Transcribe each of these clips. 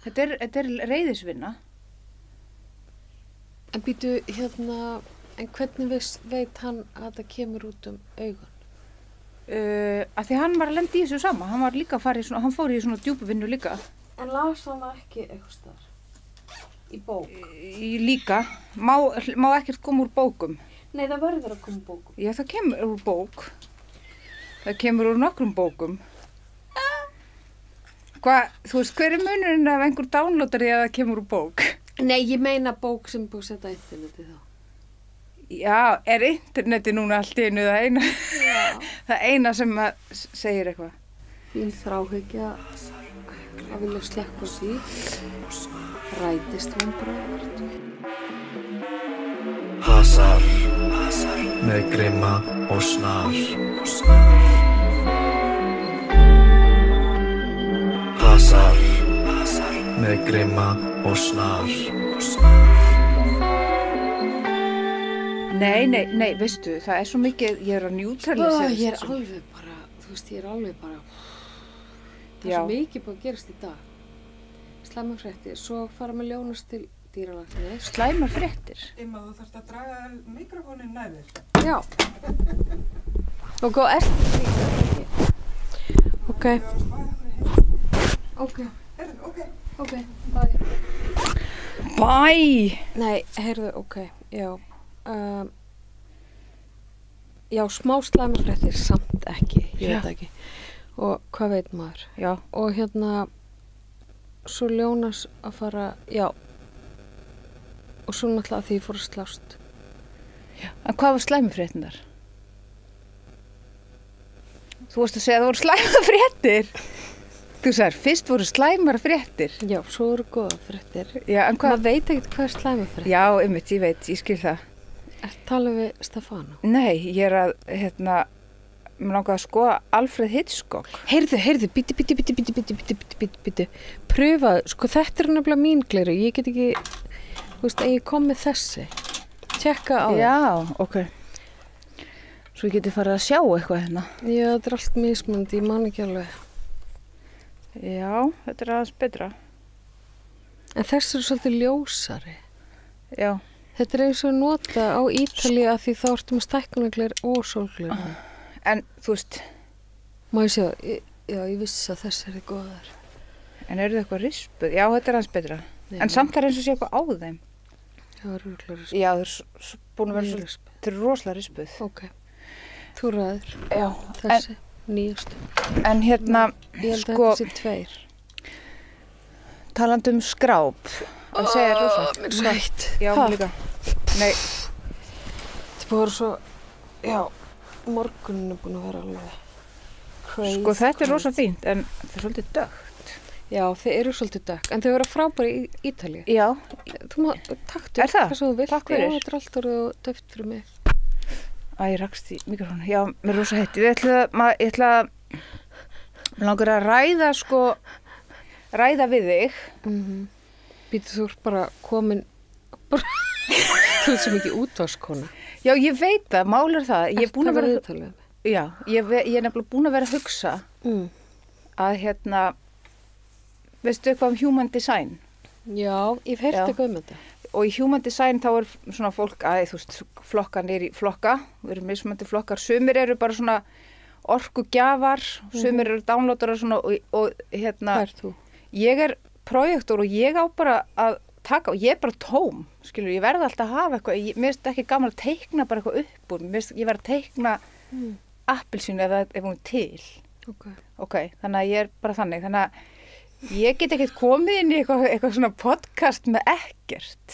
Þetta er reiðisvinna. En býtu en hvernig veit hann að það kemur út augun? Af því hann var að lenda í þessu sama. Hann var líka að fara hann fór í svona djúpu vinnu líka. En las hann ekki eitthvað staðar? Í bók? Líka. Má ekkert koma úr bókum. Nei, það verður að koma úr bókum. Já, það kemur úr bók. Það kemur úr nokkrum bókum. Þú veist, hver er munurinn ef einhver downloadar því að það kemur úr bók? Nei, ég meina bók sem búið að setja á interneti þá. Já, er interneti núna allt í einu það eina? Já. Það eina sem segir eitthvað. Þín þráhyggja að vilja slekka því. Rætist vonbragð. Hasar með grimma og snar. Hasar með grimma og snar. Nei, veistu, það er svo mikið, ég er að neutralisera. Ég er alveg bara, þú veist, það er svo mikið búið að gerast í dag. Slæmar fréttir, svo fara með Jónas til dýralæknis. Slæmar fréttir? Þú þarft að draga mikrofóninn nær þér. Já. Og góð eftir því. Ok. Ok, bye. Nei, heyrðu, ok, já. Já, smá slæmar fréttir, samt ekki, ég veit ekki. Og hvað veit maður? Já. Og svo Jónas að fara, já. Og svo náttúrulega því ég fór að slást. Já. En hvað var slæmar fréttinar? Þú varst að segja að það voru slæmar fréttir. Þú sagðir, fyrst voru slæmar fréttir. Já, svo voru góða fréttir. Já, en hvað? Maður veit ekkert hvað er slæmar fréttir. Já, einmitt, ég veit, ég skil það. Ertu að tala við Stefánu? Nei, ég er að, mér langar að skoða Alfred Hitchcock. Heyrðu, bíddu. Pröfaðu, sko þetta er nefnilega mín gleru. Ég get ekki, þú veist, ég kom með þessi. Tjekka á það. Já, ok. Svo ég geti farið að sjá eitthvað hérna. Já, þetta er allt mismunandi, ég man ekki alveg. Já, þetta er aðeins betra. En þessi eru svolítið ljósari. Já. Þetta er eins og nota á Ítalíu að því þá ertu með stækkunargler og sólgler. En þú veist... Má ég sjá, ég vissi að þessi er góðar. En eru það eitthvað rispuð? Já, þetta er aðeins betra. Já. En samt er eins og sé eitthvað á þeim. Já, það eru rispuð. Já, það er búin að vera svo... Þetta eru rosalega rispuð. Ok. Þú ræður. Já. Þessi, nýjastu. En Ég held að sko... þetta sé 2. Talandi skráp. Það segir rosalega. Mér sætt. Já, líka. Nei. Þetta búið svo... Já, morgunin er búin að vera alveg... Crazy. Sko þetta er rosa fínt, en það er svolítið dökkt. Já, þeir eru svolítið dökk, en þau vera frábæri í Ítalíu. Já. Þú má, taktu. Er það? Þú vilt. Takk fyrir. Já, þetta er allt orðið döft fyrir mig. Ég rakst í mikrofónu. Já, mér er rosa heitt. Ég ætla að... Mér langar að ræða við þig. Býtu, þú ert bara komin... Þú ert svo mikið útvarskona. Já, ég veit það. Mál er það. Ég er búin að vera... Ítalíu. Já, ég er nefnilega búin að vera að hugsa að veistu eitthvað human design? Já, ég hef heyrt eitthvað þetta. Og í human design þá er svona fólk þú veist, flokka niður í flokka, við erum mismunandi flokkar, sumir eru bara svona orkugjafar, sumir eru downloadarar svona og Hvað er þú? Ég er projektor og ég á bara að taka, og ég er bara tóm, skilur, ég verði alltaf að hafa eitthvað, mér finnst ekki gaman að teikna bara eitthvað upp úr, ég verði að teikna appelsínu ef hún er til. Ok, þannig að ég er bara þannig. Þannig að ég get ekkert komið inn í eitthvað svona podcast með ekkert.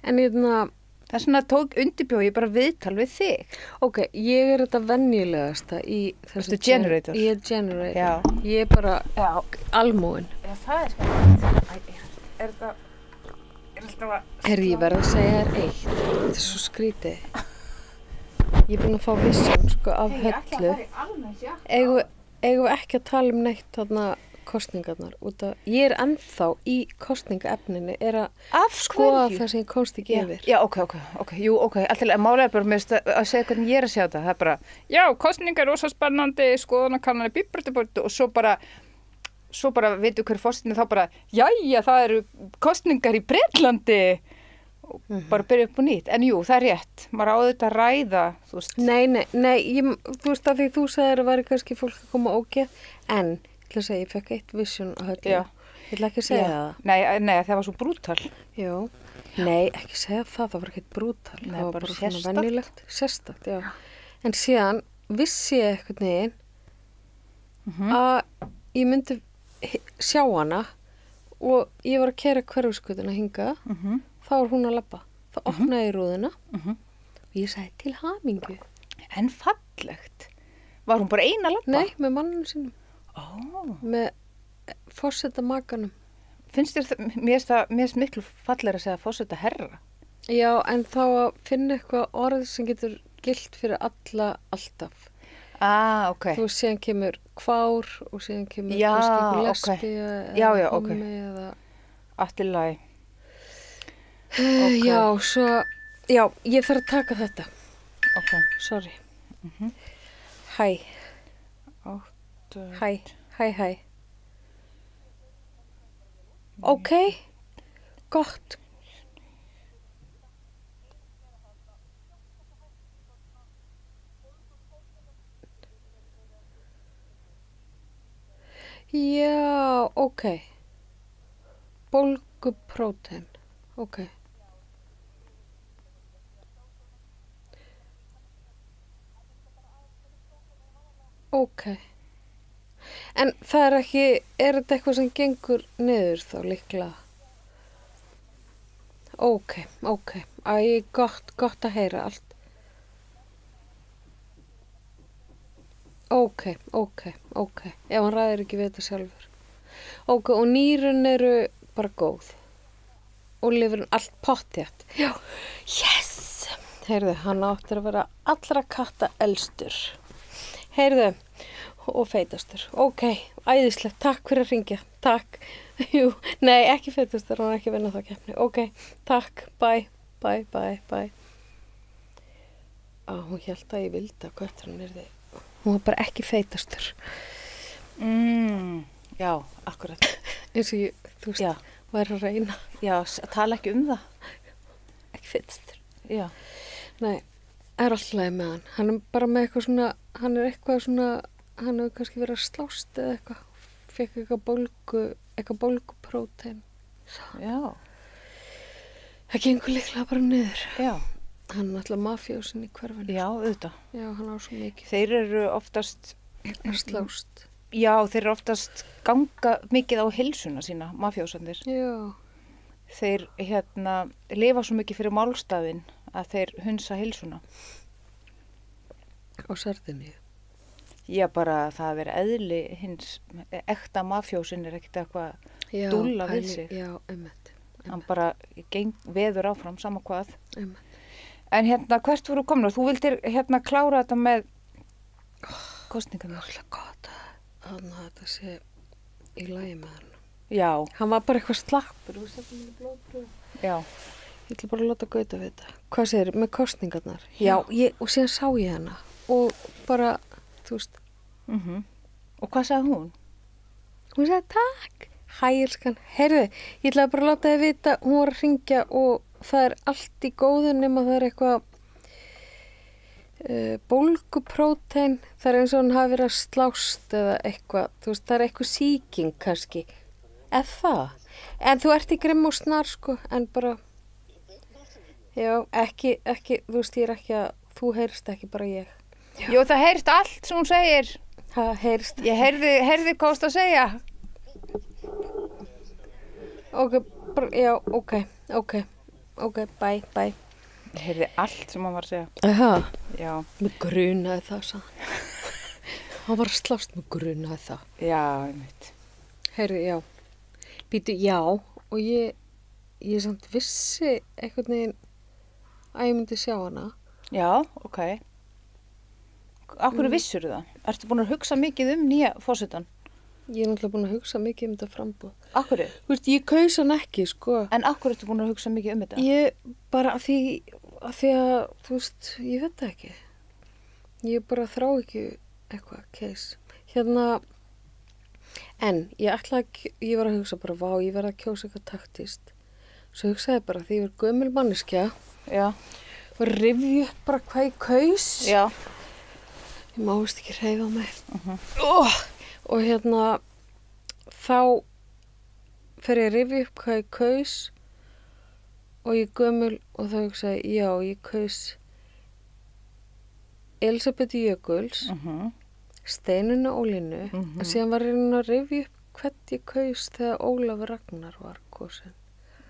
En það er svona undirbjóð ég bara viðtal við þig. Ok, ég er þetta venjulegasta í þessu... Ertu generator? Ég er generator. Já. Ég er bara almúin. Já, það er skemmt. Er alltaf að... Herri, ég verð að segja þér eitt. Þetta er svo skrítið. Ég er búin að fá vissan sko af Höllu. Ég ætla að fara í almenns, já. Eigum við ekki að tala neitt þarna kosningarnar út að ég er ennþá í kosningaefninu að skoða það sem ég komst ekki yfir. Já, ok. Jú, ok. Alltaf málega bara með að segja hvernig ég er að sjá það. Það er bara, já, kosningar er rosa spennandi, skoðanakannanir, bíbrötibördu og svo bara svo bara veitu hver fórsetin þá bara, jæja, það eru kostningar í Bretlandi og bara byrja upp og nýtt. En jú, það er rétt. Maður á þetta að ræða, þú veist. Nei, þú veist að því þú sagðir að væri kannski fólk að koma ógeð, en ég ætla að segja, ég fekk eitt vision á höllu. Já. Ég ætla ekki að segja það. Nei, það var svo brútal. Já. Nei, ekki segja það var ekkert brútal. Nei, það var bara bara svona sérstakt. venjulegt. Sérstakt, já. En síðan vissi ég eitthvað neginn að ég myndi sjá hana og ég var að keyra hverfiskötuna hingað, þá var hún að labba. Þá opnaði ég rúðuna og ég sagði til hamingju. En fallegt. Var hún bara ein að labba? Nei, með manninu sínum. Ó. Með forseta makanum. Finnst þér það, mér finnst miklu fallegra að segja fórseta herra. Já, en þá að finna eitthvað orð sem getur gilt fyrir alla, alltaf. Ok. Þú veist, síðan kemur kvár og síðan kemur Já, kannski eitthvað ok. lesbía Já, eða ok. hommi eða... Allt í lagi. Já, svo... Já, ég þarf að taka þetta. Ok. Sorry. Hæ, hæ. Ok, gott. Já, ok. Bólguprótein, ok. Ok. En það er ekki, er þetta eitthvað sem gengur niður þá líklega? Ok. Æ, gott að heyra allt. Ok. Ef hann ræðir ekki við þetta sjálfur. Ok, og nýrun eru bara góð. Og lifurinn allt pottjætt. Já, yes! Heyrðu, hann áttir að vera allra katta elstur. Heyrðu, og feitastur. Ok, æðislegt, takk fyrir að ringja. Takk. Jú, nei, ekki feitastur, hann er ekki að vinna það keppni. Ok, takk, bye. Hún hélt að ég vildi að kötturinn yrði. Hún var bara ekki feitastur. Já, akkurat. Eins og ég, þú veist, Já. væri að reyna. Já, tala ekki um það. Ekki feitastur. Já. Nei, það er alltaf leið með hann. Hann er bara með eitthvað svona, hann hefur kannski verið að slást eða eitthvað. Fekk eitthvað bólguprótein. Já. Það gengur líklega bara niður. Já. Hann er alltaf mafjósin í hverfinu. Já, auðvitað. Já, hann á svo mikið. Þeir eru oftast, Að slást. já, þeir eru oftast ganga mikið á heilsuna sína, mafjósandir. Já. Þeir, lifa svo mikið fyrir málstæðin að þeir hunsa heilsuna. Á sardinni. Já, bara það er eðli hins, ekta mafjósin er ekkert eitthvað dúlla við sig. Já, einmitt. Hann bara veður áfram, sama hvað. Einmitt. En hvert voru komin? Þú vildir klára þetta með kostningarnar. Það er gott að þetta sé í lagi með hann. Já, Hann var bara eitthvað slappur. Þú veist þetta með blóðpröfu. já. Ég ætla bara að láta Gauta við þetta. Hvað segir með kostningarnar? Já, og síðan sá ég hana. Og bara, þú veist, Og hvað sagði hún? hún sagði takk. Hæ, elskan. Heyrðu, ég ætla bara að láta þið vita, hún var að hringja og það er allt í góðu nema það er eitthvað bólguprótein. Það er eins og hann hafi verið að slást eða eitthvað. Þú veist, það er eitthvað sýking kannski. Eða það. En þú ert í grimm og snar, sko, en bara... Já, ekki, þú veist, ég er ekki að, þú heyrist ekki, bara ég. Jú, það heyrst allt sem hún segir. Það heyrist. Ég heyrði hvað þú að segja. Ok, bara, já, ok, bye. Ég heyrði allt sem hann var að segja. Aha, Já, mig grunaði það, sagði hann. Hann var að slást, mig grunaði það. já, einmitt. Heyrðu, já. Býtu, já, og ég samt vissi einhvern veginn að ég myndi sjá hana. Já, ok. Akkur vissur það? Ertu búin að hugsa mikið um nýja fórsetan? Ég er náttúrulega búin að hugsa mikið um þetta frambúð. Akkur? Þú veist, ég kaus hann ekki, sko. En akkur ertu búin að hugsa mikið um þetta? Ég bara að því að, þú veist, ég veit það ekki. Ég bara þrá ekki eitthvað case. En ég var að hugsa bara, vá, ég verði að kjósa eitthvað taktist. Svo hugsaði ég bara, því ég var gömul manneskja Já. og rifju upp bara hvað ég kaus. Já. Ég máist ekki hreyfa mig. Og hérna, þá fer ég að rifja upp hvað ég kaus og ég gömul og þá hugsaði, já, ég kaus Elísabetu Jökuls, Steinunni Ólínu, en síðan var ég að rifja upp hvert ég kaus þegar Ólafur Ragnar var kosin.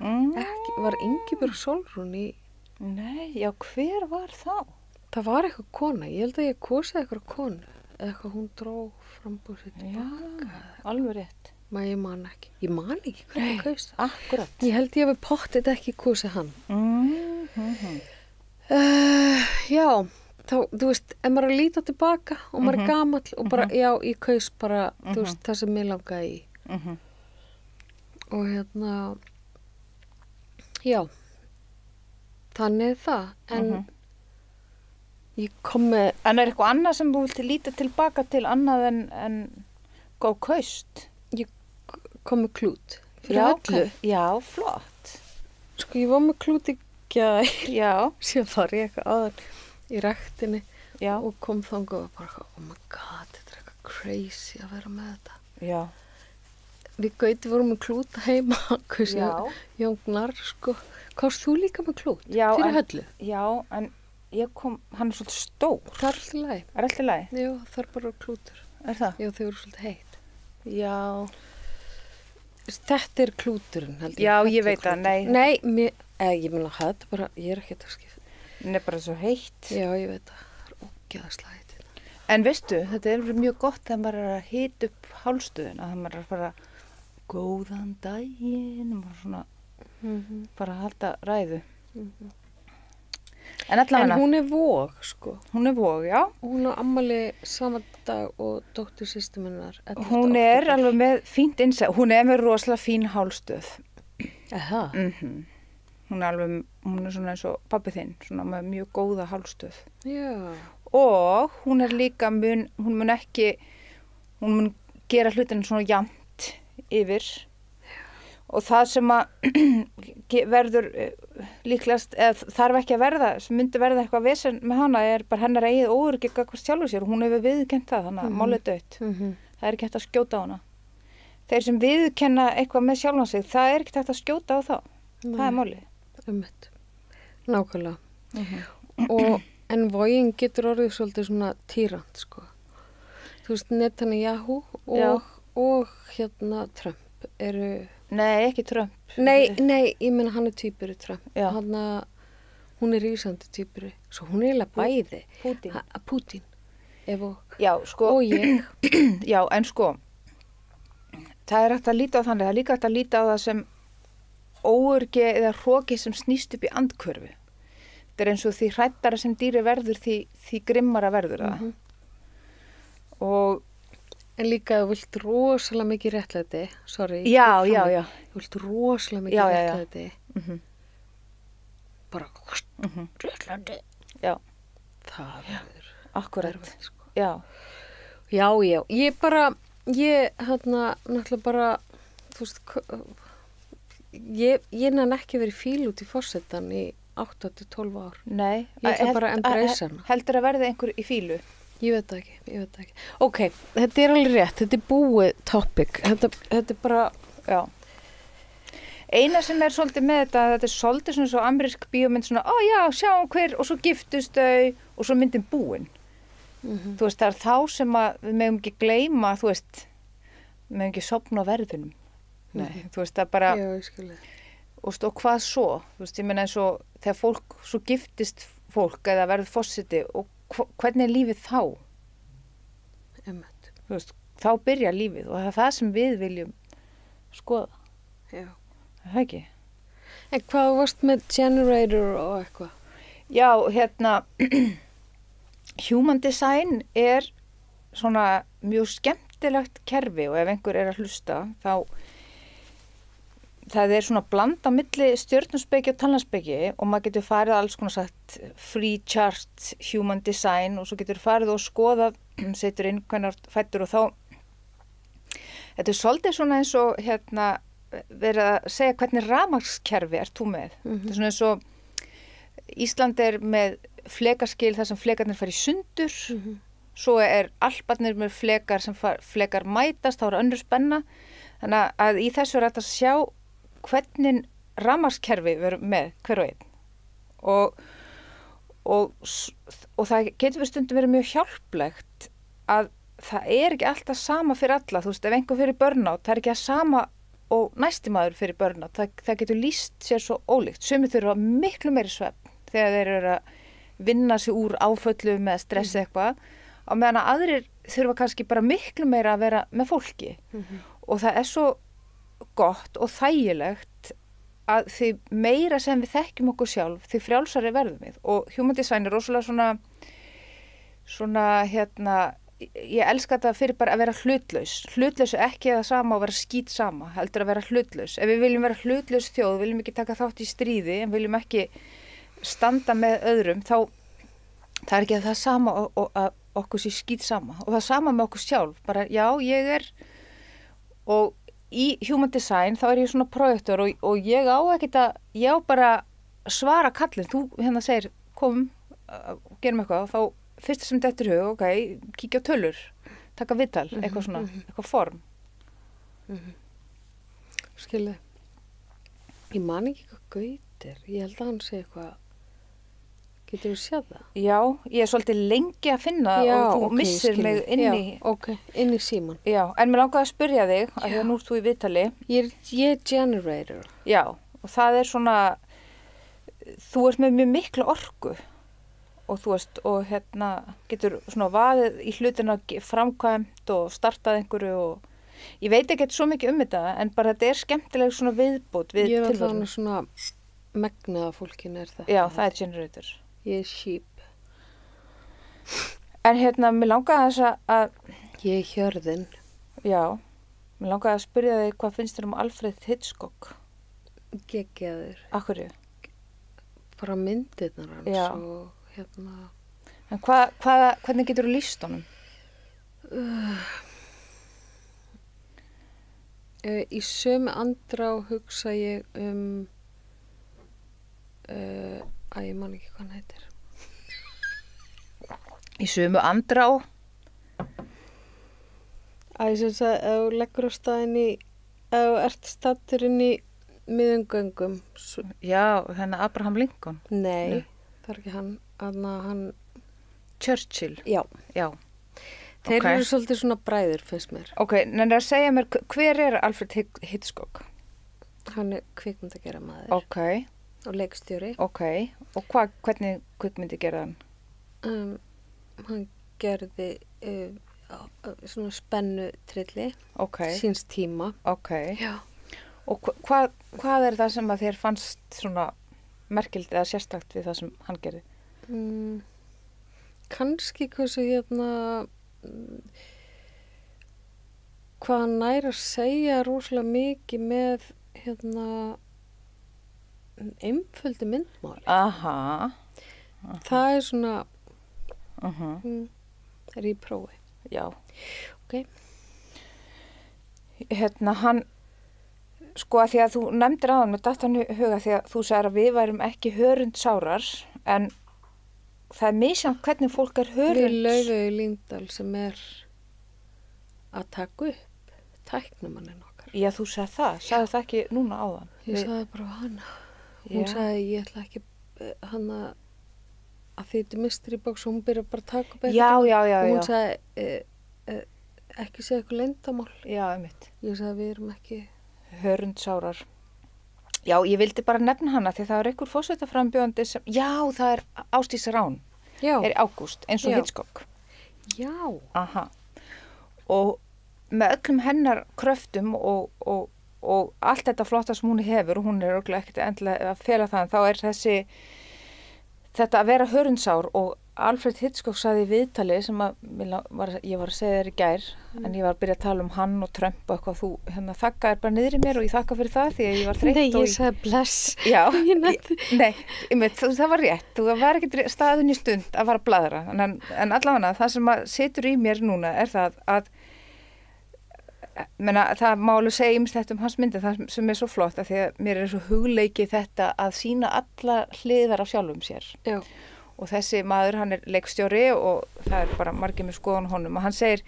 Var Ingibjörg Sólrún í... Nei, já, hver var þá? Það var eitthvað kona, ég held að ég kosið eitthvað konu, eða eitthvað hún dró frambúsið tilbaka. Já, alveg rétt. Ég man ekki. Ég man ekki hvernig ég kaus það. Akkurat. Ég held ég hafi pottið ekki kosið hann. Já, þá, þú veist, ef maður er að líta tilbaka og maður er gamall og bara, já, ég kaus bara, þú veist, það sem ég langaði í. Og hérna, já, þannig er það, en ég kom með... En er eitthvað annað sem þú vilti líta tilbaka til annað en góð kaust? Ég kom með klút fyrir öllu. Já, flott. Sko, ég var með klút í gær. Já. Síðan var ég eitthvað áður í ræktinni Já. Og kom þangað og bara, oh my god, þetta er eitthvað crazy að vera með þetta. Já. Við Gauti vorum með klút heima, Já. Jóngnar, sko. Komst þú líka með klút? Já, fyrir höllu? Já, en hann er svolítið stór. Það er alltaf læg. Er alltaf læg? Já, það er bara klútur. Er það? Já, þau eru svolítið heitt. Já. Þetta er klúturinn, held ég. Já, ég veit það, nei. Nei, ég meina, þetta bara, ég er ekki að skipta. Hún er bara svo heitt. Já, ég veit það. Það er ógeðslega heitt. En veistu, þetta er mjög gott þegar maður er að hita upp hálstöðuna, þegar maður er að fara góðan daginn, maður svona bara að halda ræðu. En allavega. En hún er vog, sko. Hún er vog, já. Hún á ammali saman dag og dóttur systur minnar. Hún er alveg með fínt innsæð. Hún er með rosalega fín hálstöð. Aha. Hún er svona eins og pabbi þinn, svona með mjög góða hálstöð. Já. Og hún er líka hún mun gera hlutinu svona jafnt yfir. Og það sem að verður líklegast, eða þarf ekki að verða, sem myndi verða eitthvað vesen með hana, er bara hennar eigið óöryggi gagnvart sjálfu sér. Hún hefur viðurkennt það, þannig að málið dautt. Það er ekki hægt að skjóta á hana. Þeir sem viðurkenna eitthvað með sjálfan sig, það er ekki hægt að skjóta á þá. Það er málið. Nákvæmlega. En Vogin getur orðið svolítið svona týrant, sko. Þú veist, Netanyahu og hérna Trump eru... Nei, ekki Trump. Nei, ég meina hann er týpuri Trump. Já. Hún er rísandi týpuri. Svo hún er eiginlega bæði. Putin. Já, sko. Og ég. Já, en sko, það er hægt að líta á þannig, það er líka hægt að líta á það sem óöryggi eða hroki sem snýst upp í andhverfu. Þetta er eins og því hræddara sem dýri verður, því grimmara verður það. Og en líka þú vilt rosalega mikið réttlæti, sorry. Já. Þú vilt rosalega mikið réttlæti. Bara réttlæti. Já. Það verður. Akkurat. Sko. Já. Já. Ég náttúrulega bara, þú veist, ég nenni ekki verið fíl út í forsetan í 8-12 ár. Nei. Ég ætla bara að embrace hana. Heldur að verði einhver í fílu? Ég veit það ekki. Ok, þetta er alveg rétt, þetta er búið topic, þetta er bara... Já. Eina sem er svolítið með þetta er svolítið svona svo amerísk bíómynd svona, sjáum hver, og svo giftust þau og svo myndin búin. Þú veist, það er þá sem að við megum ekki gleyma, þú veist, við megum ekki sofna á verðunum. Nei, þú veist, það er bara... Já, ég skilði. Og hvað svo? Þú veist, ég meina eins og þegar fólk, svo giftist fólk eða verður forseti og hvernig er lífið þá? Einmitt. Þú veist, þá byrja lífið og það er það sem við viljum skoða. Já. Það er ekki. En hvað varst með generator og eitthvað? Já, hérna, human design er svona mjög skemmtilegt kerfi og ef einhver er að hlusta þá það er svona blanda milli stjörnuspeki og talnaspeki og maður getur farið alls konar sagt free chart, human design og svo getur farið og skoðað, setur inn hvernig fættur og þá Þetta er svolítið svona eins og verið að segja hvernig rafmagnskerfi ert þú með. Þetta er svona eins og Ísland er með flekaskil þar sem flekarnir fara í sundur, svo er Alparnir með flekar sem flekar mætast, þá er önnur spenna. Þannig að í þessu er þetta að sjá hvernig rafmagnskerfi verður með hver og einn. Og það getur við stundum verið mjög hjálplegt að það er ekki alltaf sama fyrir alla. Þú veist, ef einhver fyrir burnout, það er ekki að sama og næsti maður fyrir burnout. Það getur lýst sér svo ólíkt. Sumir þurfa miklu meiri svefn þegar þeir eru að vinna sig úr áföllum eða stressi eitthvað, á meðan að aðrir þurfa kannski bara miklu meira að vera með fólki. Og það er svo gott og þægilegt að því meira sem við þekkjum okkur sjálf, því frjálsari verðum við. Og human design er rosalega svona ég elska þetta fyrir bara að vera hlutlaus. Hlutlaus er ekki það sama og vera skít sama, heldur að vera hlutlaus. Ef við viljum vera hlutlaus þjóð, viljum ekki taka þátt í stríði, en viljum ekki standa með öðrum, þá það er ekki það sama og okkur sé skít sama. Og það sama með okkur sjálf, bara já, ég er, og í human design þá er ég svona projektor og ég á ekkert ég á bara svara kallin. Þú segir, kom, gerum eitthvað, og þá fyrsta sem þetta er hug, ok, kíkja á tölur, taka viðtal, eitthvað svona, eitthvað form. Skilja. Ég man ekki hvað Gaut er. Ég held að hann sé eitthvað. Getur þú séð það? Já, ég er svolítið lengi að finna og þú missir mig inn í... Já, inn í síman. Já, en mér langaði að spyrja þig, að því að nú ert þú í viðtali. Ég er generator. Já, og það er svona, þú ert með mjög mikla orku og þú veist, og getur svona vaðið í hlutina framkvæmt og startað einhverju og ég veit ekki svo mikið þetta, en bara þetta er skemmtileg svona viðbót við tilverðinu. Ég er alltaf svona megnaða fólkin er þetta. Já, það er generator. Ég er sheep. En mér langaði þess að... Ég er hjörðin. Já, mér langaði að spyrja þig hvað finnst þér Alfred Hitchcock? Geggjaður. Akkurju? Bara myndirnar hans. Já. Og En hvernig getur þú lýst honum? Í sömu andrá hugsa ég ég man ekki hvað hann heitir. Í sömu andrá? Sem sagt, ef þú leggur á staðinn ef þú ert stattur inn í miðum göngum. Já, Abraham Lincoln? Nei, það er ekki hann. Hann Churchill? Já. Þeir eru svolítið svona bræður, finnst mér. Ok, en að segja mér, hver er Alfred Hitchcock? Hann er kvikmyndagerðarmaður. Ok. Og leikstjóri. Ok, og hvernig kvikmyndi gerði hann? Hann gerði svona spennu trilli. Ok. Síns tíma. Ok. Já. Og hvað er það sem að þér fannst svona merkild eða sérstakt við það sem hann gerði? Kannski hversu hvað hann nær að segja rosalega mikið með einföldu myndmáli. Aha. Það er svona er í prófi. Já. Ok. Hann sko að því að þú nefndir áðan með datt hann huga því að þú sagðir að við værum ekki hörundsárar, en það er misjafnt hvernig fólk er hörunds. Við Laufey Líndal sem er að taka upp tæknumanninn okkar. Já, þú sagði það. Sagði það ekki núna áðan? Ég sagði bara hana. Hún sagði ég ætla ekki hana að því þetta mystery box og hún byrja bara að taka upp eitthvað. Já. Og hún sagði ekki segja eitthvað leyndamál. Já, einmitt. Ég sagði við erum ekki hörundsárar. Já, ég vildi bara nefna hana því það er einhver forsetaframbjóðandi sem, já, það er Ásdís Rán. Já. Er í ágúst, eins og Hitchcock. Já. Aha. Og með öllum hennar kröftum og allt þetta flotta sem hún hefur, og hún er örugglega ekkert endilega að fela það, en þá er þetta að vera hörundsár. Og Alfred Hitchcock sagði í viðtali sem að ég var að segja þér í gær, en ég var að byrja að tala um hann og Trump og eitthvað, þú þakkaðir bara niður í mér og ég þakka fyrir það því að ég var þreytt. Nei, ég sagði bless. Já, það var rétt. Þú var ekki staðin í stund að fara að bladra, en allavega það sem að situr í mér núna er það að menna, það má alveg segja ýmislegt hans myndi, það sem svo flott að því að mér svo hugleikið þetta að sína alla hliðar af sjálfum sér. Já. Og þessi maður, hann leikstjóri og það bara margir með skoðan honum og hann segir,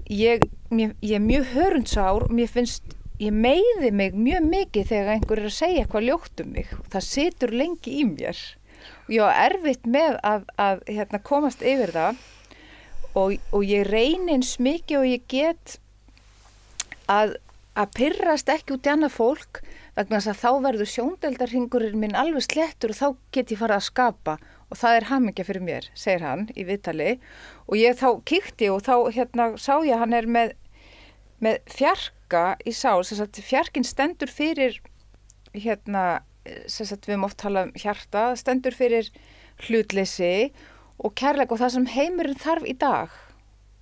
ég er mjög hörundsár, mér finnst, ég meiði mig mjög mikið þegar einhver að segja eitthvað ljótt mig. Það situr lengi í mér. Og ég var erfitt með að komast yfir það og ég reyni eins mikið og ég get að pirrast ekki út í annað fólk vegna þess að þá verður sjóndeldarhringurinn minn alveg slettur og þá get ég farið að skapa og það hamingja fyrir mér, segir hann í viðtali og ég þá kíkti og þá sá ég að hann er með fjarka í sál, þess að fjarkinn stendur fyrir þess að við höfum oft talað hjarta, stendur fyrir hlutleysi og kærleik og það sem heimurinn þarf í dag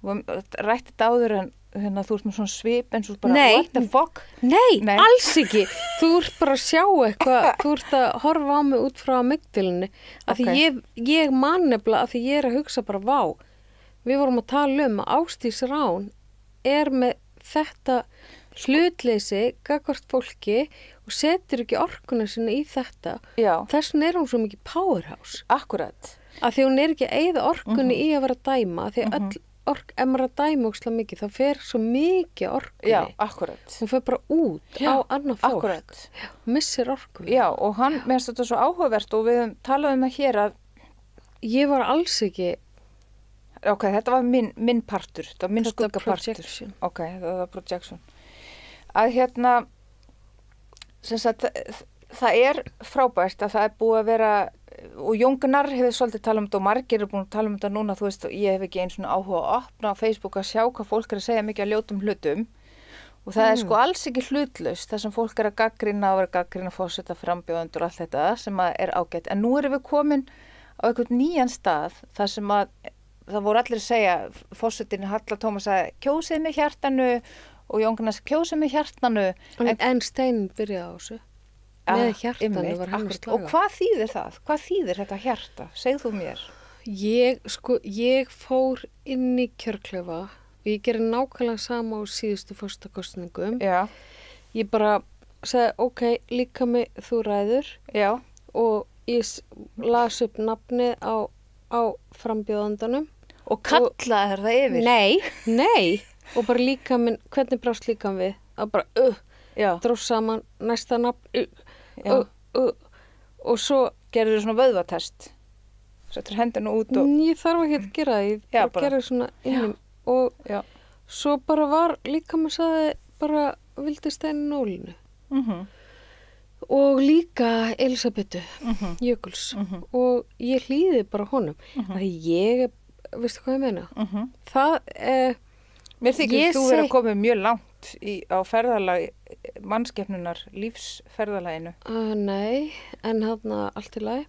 og rætti þetta áður en þú ert með svona svip eins og bara what the fuck? Nei, alls ekki. Þú ert bara að sjá eitthvað, þú ert að horfa á mig út frá amygdalunni. Af því ég man nefnilega að því ég er að hugsa bara vá. Við vorum að tala um að Ásdís Rán er með þetta hlutleysi gagnvart fólki og setur ekki orkuna sinna í þetta. Já. Þess vegna er hún svo mikið powerhouse. Akkurat. Af því hún er ekki að eyða orkunni í að vera að dæma, af því öll ef maður er að dæma ókslega mikið, þá fer svo mikið orkunni. Já, akkurat. Hún fer bara út á annað fólk. Akkurat. Missir orkunni. Já, og hann, mér finnst þetta svo áhugavert og við talaðum það hér að ég var alls ekki ok, þetta var minn partur, þetta var minn skuggapartur. Projection. Ok, þetta var projection. Að sem sagt, það er frábært að það er búið að vera og Jón Gunnar hefur svolítið talað um þetta og margir er búin að tala um þetta núna, þú veist, ég hef ekki eins og áhuga að opna á Facebook að sjá hvað fólk er að segja mikið að ljótum hlutum og það er sko alls ekki hlutlaust það sem fólk er að gaggrina og vera gaggrina fórseta frambjóðendur og allt þetta sem að er ágætt, en nú erum við komin á einhvern nýjan stað þar sem að það voru allir að segja fórsetin Halla Tómas að kjósið með hjartanu og Jón Gunnar kjósið með hjartanu en Steinin byrjaði á þessu með hjartanu var hann að slaga. Og hvað þýðir það? Hvað þýðir þetta hjarta? Segð þú mér. Ég fór inn í kjörklefa og ég gerði nákvæmlega sama á síðustu forsetakosningum. Já. Ég bara sagði, ok, líka mig þú ræður. Já. Og ég las upp nafnið á frambjóðandanum. Og kallaði þér það yfir? Nei. Og bara líka minn, hvernig brást líka við? Að bara, dróð saman næsta nafn, og svo gerður þú svona vöðvatest settur hendina út og ég þarf ekki að gera það, ég bara gerði svona innum og svo bara var líka maður sagði bara vildi Steinin nólinu og líka Elisabetu Jökuls og ég hlýði bara honum að ég, veistu hvað ég meina það mér þykir þú verið að koma mjög langt á ferðalagi mannskepnunar lífsferðalaginu. Nei, en allt í lagi.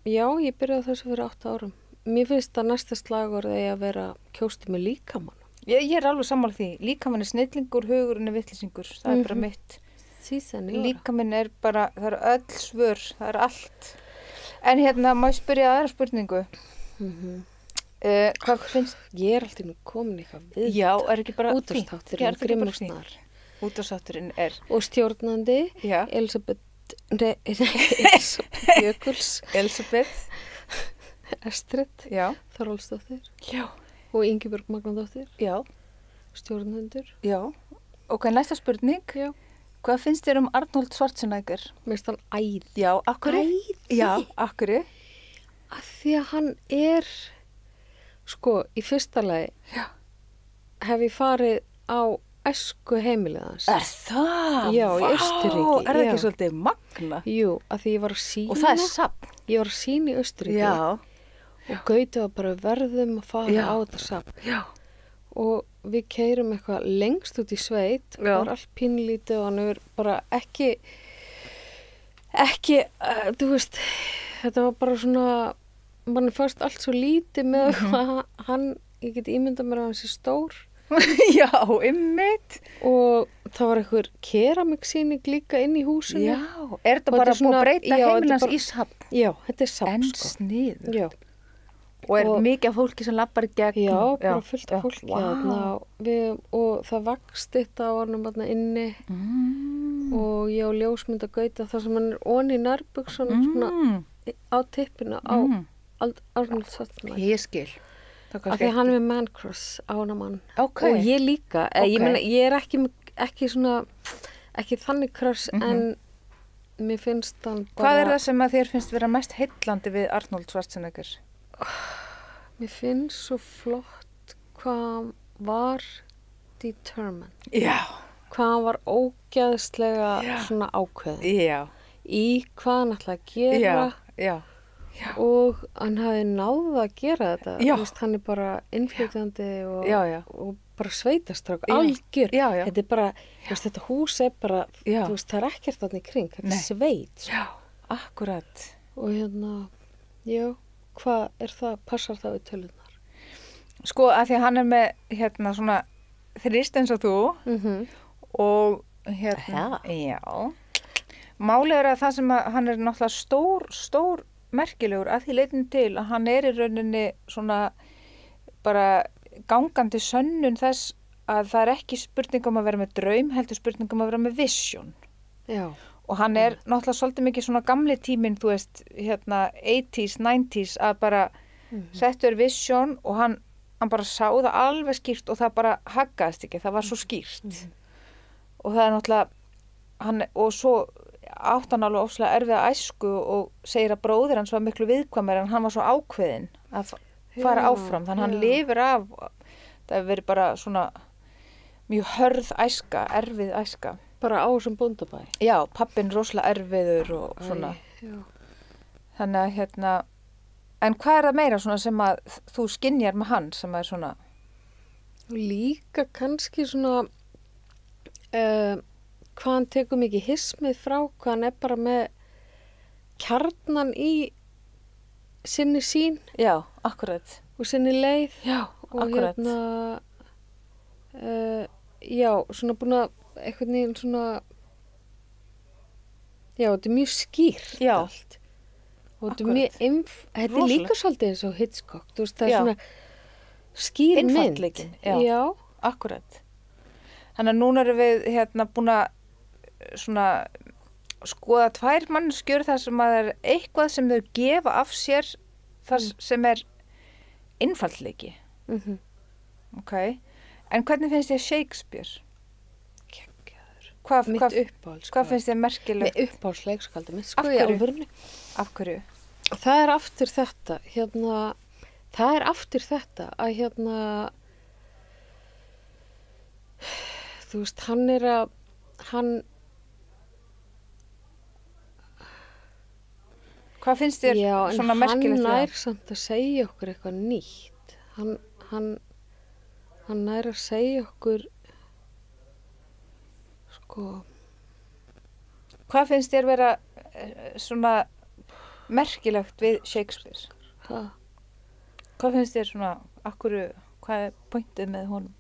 Já, ég byrjaði þessu fyrir 8 árum. Mér finnst að næsta slagur eigi að vera kjósti með líkamann. Ég er alveg sammála því. Líkamann er snillingur, hugurinn er vitleysingur. Það er bara mitt. Líkaminn er bara, það er öll svör, það er allt. En má ég spyrja aðra spurningu? Hvað finnst? Ég er alltaf komin eitthvað við. Já, er ekki bara útvarpsþátturinn Grimmur Snar. Útvarpsþátturinn er. Og stjórnandi Elisabeth Jökuls. Elisabeth. Estrid. Já. Þorvaldsdóttir. Já. Og Ingibjörg Magnadóttir. Já. Stjórnendur. Já. Ok, næsta spurning. Já. Hvað finnst þér Arnold Schwarzenegger? Mér finnst hann æði. Já, akkurri? Já, akkurri. Af því að hann er sko, í fyrsta lagi hef ég farið á æsku heimilið hans. Er það? Já, í Austurríki. Er það ekki svolítið magna? Jú, af því ég var að sína. Og það er safn. Ég var að sína í Austurríki. Já. Og Gauti var bara verðum að fara á þetta safn. Já. Og við keyrum eitthvað lengst út í sveit. Og það var allt pínlítið og hann er bara ekki, þú veist, þetta var bara svona mann er fast allt svo lítið með hann, ég get ímyndað mér að hann sé stór. Já, einmitt. Og það var einhver keramiksýning líka inn í húsinu. Já, er þetta bara búið að breyta heimilans í safn? Já, þetta er safn, en sniður. Já. Og er mikið af fólki sem lappar í gegn? Já, bara fullt af fólki Vá. þarna. Og það vakst þetta á honum þarna inni og ég á ljósmynd að gauta þar sem hann er onni í nærbuksunum svona á tippinu á Arnold Schwarzenegger. Ég skil. Af því að hann er með man crush á hana mann. Ok. Og ég líka. Ég Ok. meina, ég er ekki svona, ekki þannig crush en mér finnst hann bara... Hvað er það sem að þér finnst vera mest heillandi við Arnold Schwarzenegger? Mér finnst svo flott hvað hann var determined. Já. Hvað hann var ógeðslega svona ákveðin. Já. Í hvað hann ætlaði að gera Já. og hann hafi náð að gera þetta. Já. Þú veist, hann er bara innflytjandi Já. og bara sveitastrak, Já. algjör. Já. Þetta er bara, þú veist, þetta hús er bara, Já. þú veist, það er ekkert þarna í kring, þetta Nei. er sveit. Sko. Já. Akkurat. Og já, hvað er það, passar það við tölunar? Sko, að því að hann er með svona þrýst eins og þú og já. Málið er að það sem að hann er náttúrulega stór merkilegur að því leitin til að hann er í rauninni svona bara gangandi sönnun þess að það er ekki spurning um að vera með draum, heldur spurning um að vera með vision. Já. Og hann er náttúrulega svolítið mikið svona gamli tíminn, þú veist, 80s, 90s, að bara settur vision og hann bara sá það alveg skýrt og það bara haggaðist ekki, það var svo skýrt. Og það er náttúrulega, og svo átt hann alveg ofslega erfiða æsku og segir að bróðir hans var miklu viðkvæmur en hann var svo ákveðinn að fara áfram, þannig hann lifir af, það hefur verið bara svona mjög hörð æska, erfið æska. Bara á sem bóndabæ. Já, pappinn rosalega erfiður og svona. Já. Þannig að en hvað er það meira svona sem að þú skynjar með hann sem er svona? Og líka kannski svona hvað hann tekur mikið hismið frá, hvað hann er bara með kjarnan í sinni sín Já, akkurat. og sinni leið. Já, Og akkurat. Já, svona búin að einhvern veginn svona já, þetta er mjög skýrt Já. allt og þetta er Akkúrat. mjög þetta er Rosalegt. líka svolítið eins og Hitchcock, þú veist, það er Já. svona skýr mynd. Einfaldleikinn, já. Já, Akkurat. Þannig að núna erum við búin að svona skoða tvær manneskjur þar sem að er eitthvað sem þau gefa af sér þar sem er einfaldleiki. Ok. En hvernig finnst þér Shakespeare? mitt uppáhalds. Hvað finnst þér merkilegt? Mitt uppáhaldsleikskaldi mitt, sko, Af í hverju? alvörunni. Af hverju? Það er aftur þetta, að þú veist, hann Hvað finnst þér já, en svona hann merkilegt við nær samt að segja okkur eitthvað nýtt. Hann nær að segja okkur, sko, Hvað finnst þér vera svona merkilegt við Shakespeare? það. Hvað finnst þér svona, hvað er pointið með honum?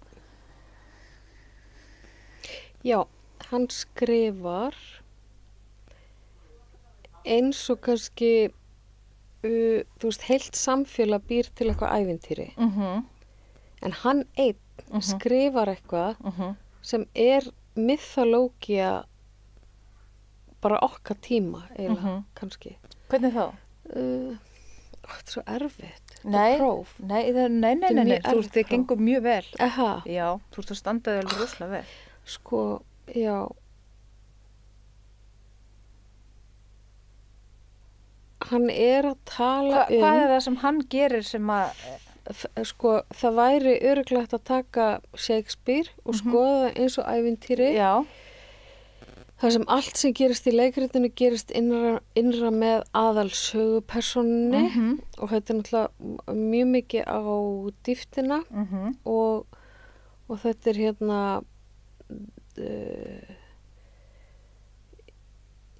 Já, hann skrifar eins og kannski, þú veist, heilt samfélag býr til eitthvað ævintýri. En hann einn skrifar eitthvað sem er mythológía bara okkar tíma, eiginlega, kannski. Hvernig þá? Þetta er svo erfitt. Nei, Þetta próf. nei, er nei, mjög þú veist, þið erfitt gengur mjög vel. Aha, Já, þú veist að standaði alveg rosalega vel. sko, já. Hann er að tala Hvað er það sem hann gerir sem að, sko, það væri örugglega hægt að taka Shakespeare og skoða eins og ævintýri. já, Það sem allt sem gerist í leikritinu gerist innra með aðalsögupersónunni og þetta er náttúrulega mjög mikið á dýftina og þetta er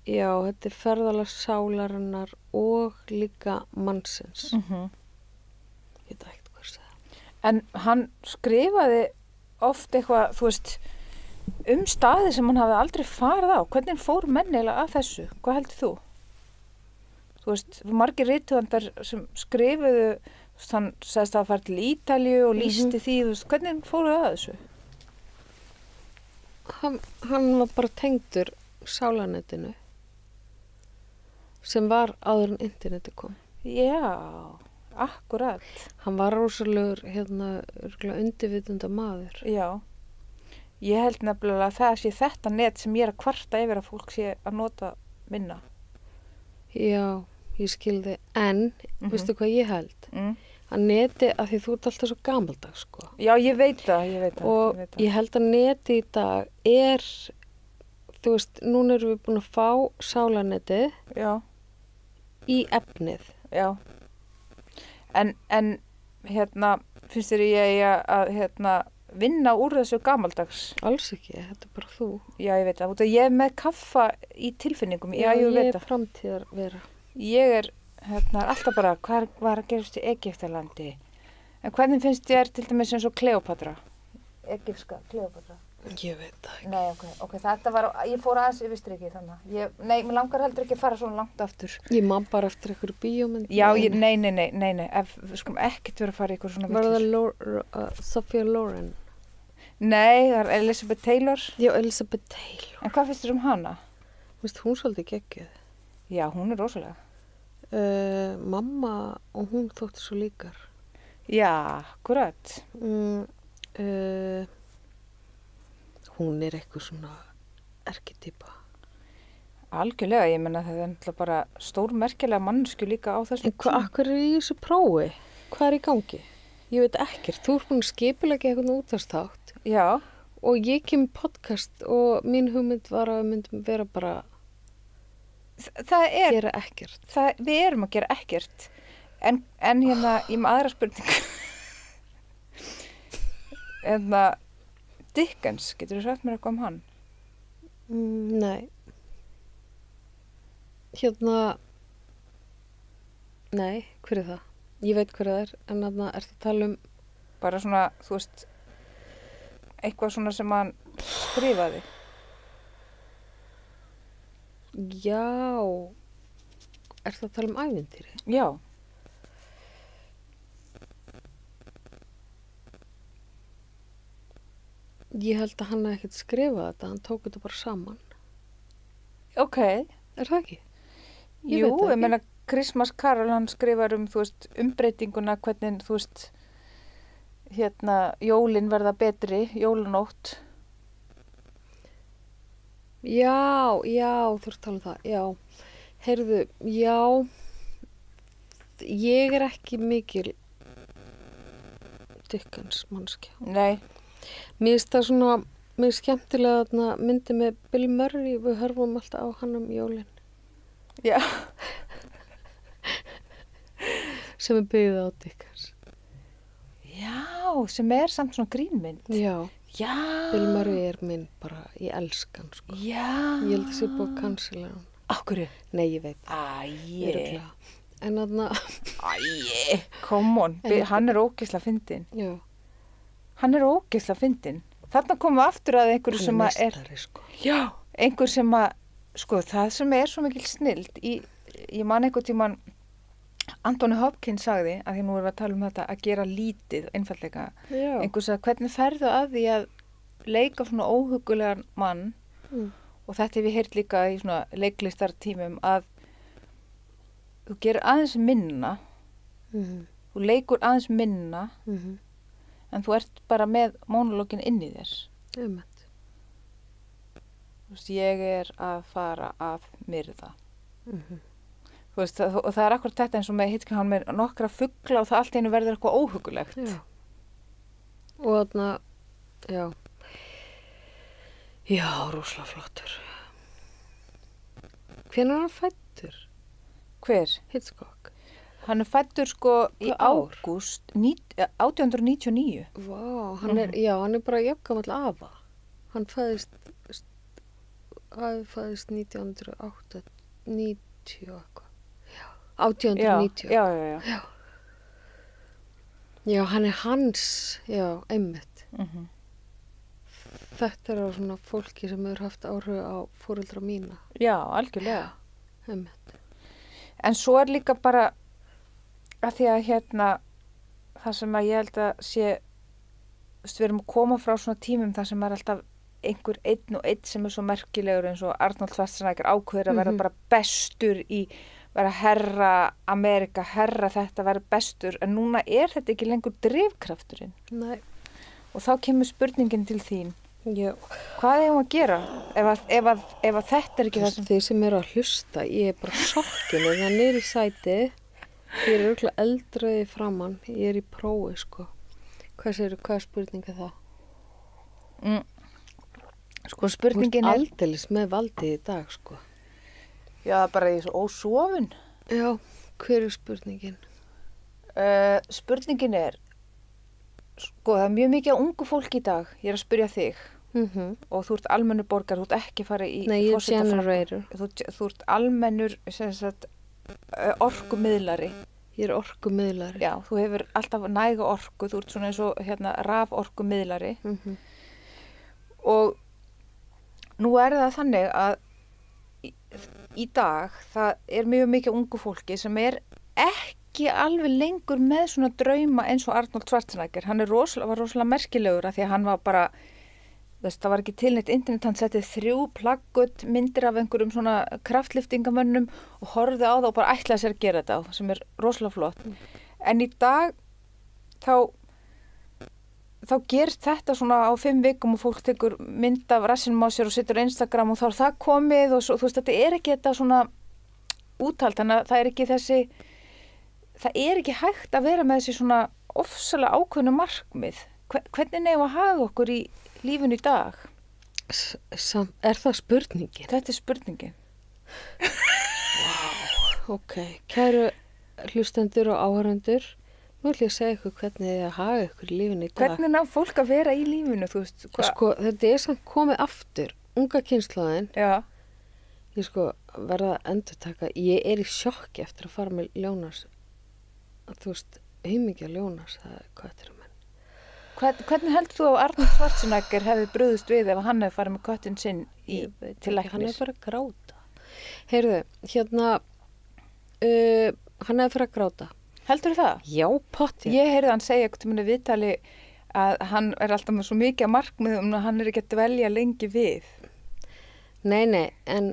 já, þetta er ferðalag sálarinnar og líka mannsins. Ég veit ekkert hvað það er. en hann skrifaði oft eitthvað, þú veist, staði sem hann hafi aldrei farið á. Hvernig fór mennilega að þessu? Hvað heldur þú? Þú veist, margir rithöfundar sem skrifuðu Hann sagðist að fara til Ítalíu og lýsti því, þú veist, hvernig fóruð að þessu? Hann var bara tengdur sálanetinu sem var áður en interneti kom. Já, akkurat. Hann var rosalegur undirvitunda maður. Já, ég held nefnilega að það sé þetta net sem ég er að kvarta yfir að fólk sé að nota minna. Já, ég skilði. En, veistu hvað ég held? Mm. Að neti, að því þú ert alltaf svo gamaldag, sko. Já, ég veit það. Og ég held að neti í dag þú veist, núna erum við búin að fá sálanetið Já, í efnið. já. En finnst þér ég að vinna úr þessu gamaldags? Alls ekki, þetta er bara þú. Já, ég veit það. Út af ég er með kaffa í tilfinningum. Já, ég veit Ég það. er framtíðar vera. Ég er alltaf bara, hvað var að gerast í Egyptalandi? En hvernig finnst þér til dæmis eins og Kleópatra? Egypska Kleópatra? Ég veit það ekki. Nei, ok, þetta var, ég fór aðeins yfir strikið þannig. Nei, mér langar heldur ekki að fara svona langt aftur. Ég man bara eftir einhverju bíómynd. Já, nei. Við skulum ekkert vera að fara í ykkur svona Var vitlaus. það Sophia Loren? Nei, það er Elizabeth Taylor. Já, Elizabeth Taylor. En hvað finnst þér um hana? Vist, hún svolítið geggjuð. Já, hún er rosalega. Mamma og hún þótti svo líkar. Já, akkurat. Hún er eitthvað svona erketýpa. Algjörlega, ég menna það er náttúrulega bara stórmerkilega mannsku líka á þessum En akkur er í þessu prófi? Hvað er í gangi? Ég veit ekkert. Þú ert búin að skipulegja eitthvað útvarpsþátt Já, og ég kem í podcast og mín hugmynd var að við myndum vera bara það er, gera ekkert. við erum að gera ekkert. En ég með aðra spurningu. Dickens, getur þú sagt mér eitthvað um hann? Nei. Nei, hver er það? Ég veit hver það er, en þarna ertu að tala um Bara svona, þú veist, eitthvað svona sem hann skrifaði. Já, ertu að tala um ævintýri? Já. Ég held að hann hafði ekkert skrifað þetta, hann tók þetta bara saman. Ok. Er það ekki? Ég Jú, veit það ég ekki. meina Christmas Carol, hann skrifar þú veist, umbreytinguna, hvernig, þú veist, jólin verða betri, jólanótt. Já, þú ert að tala um það, já. Heyrðu, já, ég er ekki mikil Dickens mannskja. Nei. Mér finnst það svona, mér finnst skemmtilega þarna myndi með Bill Murray, við hörfum alltaf á hann jólin. Já. Sem er byggðið á Dickens. Já, sem er samt svona grínmynd. Já, Já. Bill Murray er minn bara, ég elska hann sko. Já. Ég held að sé búið að cancela hann. Akkurru? Nei, ég veit. Æi. Örugglega. En þarna, Æi. Come on. Hann er ógeðslega fyndinn. já, Hann er ógeðslega fyndinn. Þarna komum við aftur að einhverju sem hann að er meistari sko. Já, einhver sem að, sko, það sem er svo mikil snild ég man einhvern tímann Anthony Hopkins sagði, að því nú erum við að tala um þetta, að gera lítið, einfaldlega. Já. Einhver sagði, hvernig ferðu að því að leika svona óhugulegan mann og þetta hef ég heyrt líka í svona leiklistartímum að þú gerir aðeins minna, þú leikur aðeins minna en þú ert bara með mónologin inn í þér. Einmitt. Þú veist, ég er að fara að myrða. Þú veist, og það er akkurat þetta eins og með hittkja hann með nokkra fugla og það allt einu verður eitthvað óhugulegt. Já. Og þarna, já. Já, rosalega flottur. Hvenær er hann fæddur? Hver? Hitchcock. Hann er fæddur sko í Hvað ár? ágúst 1899. Vá, hann er, já, hann er bara jafngamall afa. Hann fæðist 1908, 90 eitthvað. Já, 1890. Já. Já, hann er hans, já, einmitt. Þetta er á svona fólki sem hefur haft áhrif á foreldra mína, Já, algjörlega. einmitt. En svo er líka bara að því að það sem að ég held að sé, við erum að koma frá svona tímum þar sem er alltaf einhver einn og einn sem er svo merkilegur eins og Arnold Schwarzenegger ákveður að vera bara bestur í vera herra Amerika, herra þetta, vera bestur, en núna er þetta ekki lengur drifkrafturinn. Nei. Og þá kemur spurningin til þín. Já. Hvað eigum að gera ef að þetta er ekki það sem... Þið sem eru að hlusta, ég er bara sokkinu, það er niður í sæti, ég er örugglega eldraði framann, ég er í prófi, sko. Hvað er spurninga það? Sko spurningin er... Aldeilis með valdið í dag, sko. Já, bara ég er svo ósofin. Já, hver er spurningin? Spurningin er, sko, það er mjög mikið af ungu fólk í dag, ég er að spyrja þig, og þú ert almennur borgar, þú ert ekki farið í... Nei, ég er generator. Þú ert almennur, sem sagt, orkumiðlari. Ég er orkumiðlari. Já, þú hefur alltaf næga orku, þú ert svona eins og raforkumiðlari. Og nú er það þannig að í dag, það er mjög mikið ungu fólki sem er ekki alveg lengur með svona drauma eins og Arnold Schwarzenegger. Hann var rosalega merkilegur að því að hann var bara, það var ekki til neitt internet, hann settið 3 plaggut myndir af einhverjum svona kraftliftingamönnum og horfði á það og bara ætlaði sér að gera þetta á, sem er rosalega flott. En í dag þá gerst þetta svona á 5 vikum og fólk tekur mynd af rassinum á sér og setur á Instagram og þá er það komið og svo, þú veist, þetta er ekki þetta svona úthald, þannig að það er ekki hægt að vera með þessi svona ofsalega ákveðnu markmið. Hvernig nefnum að hafa okkur í lífinu í dag? Er það spurningin? Þetta er spurningin. Ok, kæru hlustendur og áhörendur, nú ætlum ég að segja ykkur hvernig þið að haga ykkur í lífinu í dag. Hvernig ná fólk að vera í lífinu, þú veist? Sko, þetta er samt komið aftur, unga kynslóðin. Já. Ég sko verða að endurtaka, ég er í sjokki eftir að fara með Ljónas. Þú veist, heimingja Ljónas, það er köttur um henn. Hvernig heldur þú að Arnold Schwarzenegger hefði brugðist við ef hann hefði farið með köttinn sinn til læknis? Hann hefði farið að gráta. Heyrðu, hann hefði farið að gráta. Heldur það? Já, pottið. Ég heyrði hann segja eitthvað með viðtali að hann er alltaf með svo mikið markmiðum að hann er ekki að dvelja lengi við. Nei, en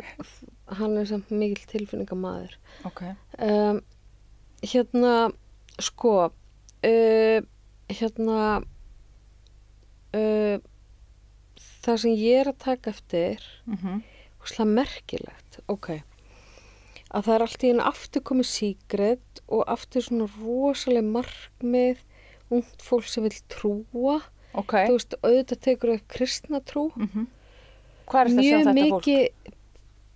hann er samt mikil tilfinningamaður. Ok. Það sem ég er að taka eftir, húslega merkilegt, að það er allt í einu aftur komið síkret og aftur svona rosaleg markmið, ungt fólk sem vil trúa, þú veist, auðvitað tekur upp kristna trú, Hvað er þetta að sjá þetta fólk? Mjög mikið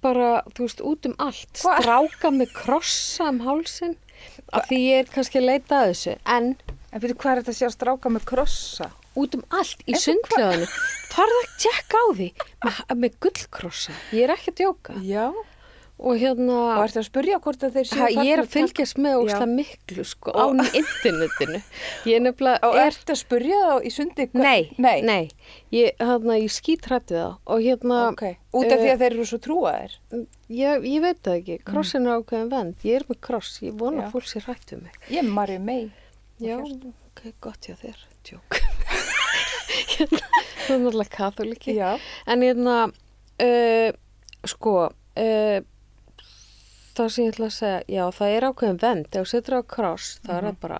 bara, þú veist, út allt, stráka með krossa hálsinn, af því ég er kannski að leita að þessu, en fyrir hvað er þetta að sjá stráka með krossa? Út allt, í sundlöðinu. Farðu að tjekka á því með gullkrossa. Ég er ekki að djóka. Já. Og Og ertu að spyrja hvort að þeir séu ég er að fylgjast með óslega miklu, sko, á internetinu. Ég er nefnilega... Og ertu að spyrja þá í sundi? Nei. Ég skítrætti það. Og Ok. Út af því að þeir eru svo trúaðir? Ég veit það ekki. Krossin er ákveðin vend. Ég er með kross. Ég vona að fólk sé hrætt við mig. Ég er Marju Mey. Já, ok, gott hjá þér. Tjók. Það er náttúrulega katholiki. Já. En það sem ég ætla að segja, já, það er ákveðin vend. Ef þú setur á kross, það er það bara,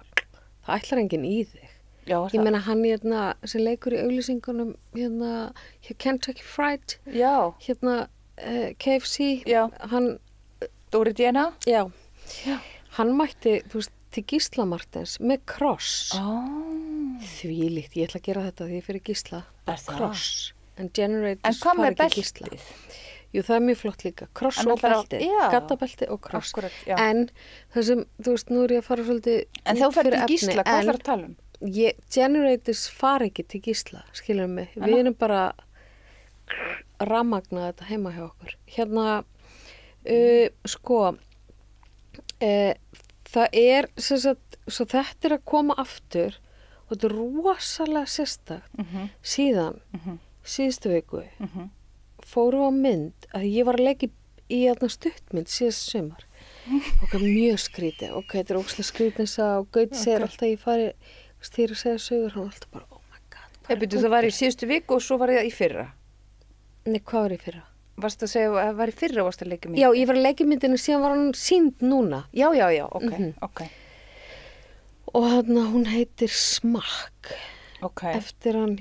það ætlar enginn í þig. Já, ég meina hann sem leikur í auglýsingunum hjá Kentucky Fried, KFC, hann Dóri Díana, hann mætti, þú veist, til Gísla Martins með kross. Þvílíkt, ég ætla að gera þetta því ég fyrir Gísla. Kross. En Generators fara ekki Gísla. Jú, það er mjög flott líka. Kross og belti. Gattabelti og kross. Akkurat, en það sem, þú veist, nú er ég að fara svolítið en þá fer til Gísla, hvað ætlar að tala um? Generators fara ekki til Gísla, skilur mig. Við erum bara rafmagna þetta heima hjá okkur. Það er, sem sagt, svo þetta er að koma aftur og þetta er rosalega sérstakt. Síðan, síðustu viku, fórum á mynd að ég var að leika í stuttmynd síðast sumar. Mjög skrítið. Þetta er óslega skrítið og Gauti segir alltaf að ég fari Stýra að segja sögur, hann var alltaf bara, oh my god. Byrju, það var í síðustu viku og svo var það í fyrra. Nei, hvað var í fyrra? Varst að segja að það var í fyrra og varst að leika mynd? Já, ég var að leika myndinu, síðan var hann sýnd núna. Já, ok. Og hún heitir Smakk. Ok. Eftir hann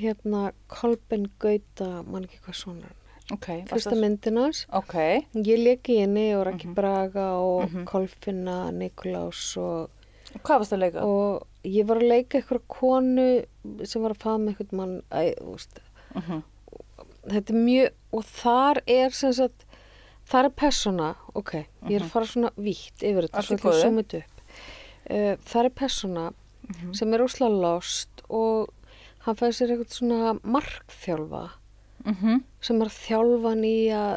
Kolbeinn Gauta, man ekki hvað svona hann er. Ok. Fyrsta myndin hans. Ok. Ég leiki henni og Raggi Braga og Kolfinna, Nikolás og... Hvað varst að leika? Og ég var að leika eitthvað konu sem var að faða með eitthvað mann, þetta er mjög, og þar er sem sagt, þar er persóna, ok, ég er að fara svona vítt yfir þetta, svo ætlum ég að zooma þetta upp. Þar er persóna sem er óslega lost og hann fæði sér eitthvað svona markþjálfa sem er að þjálfa hann í að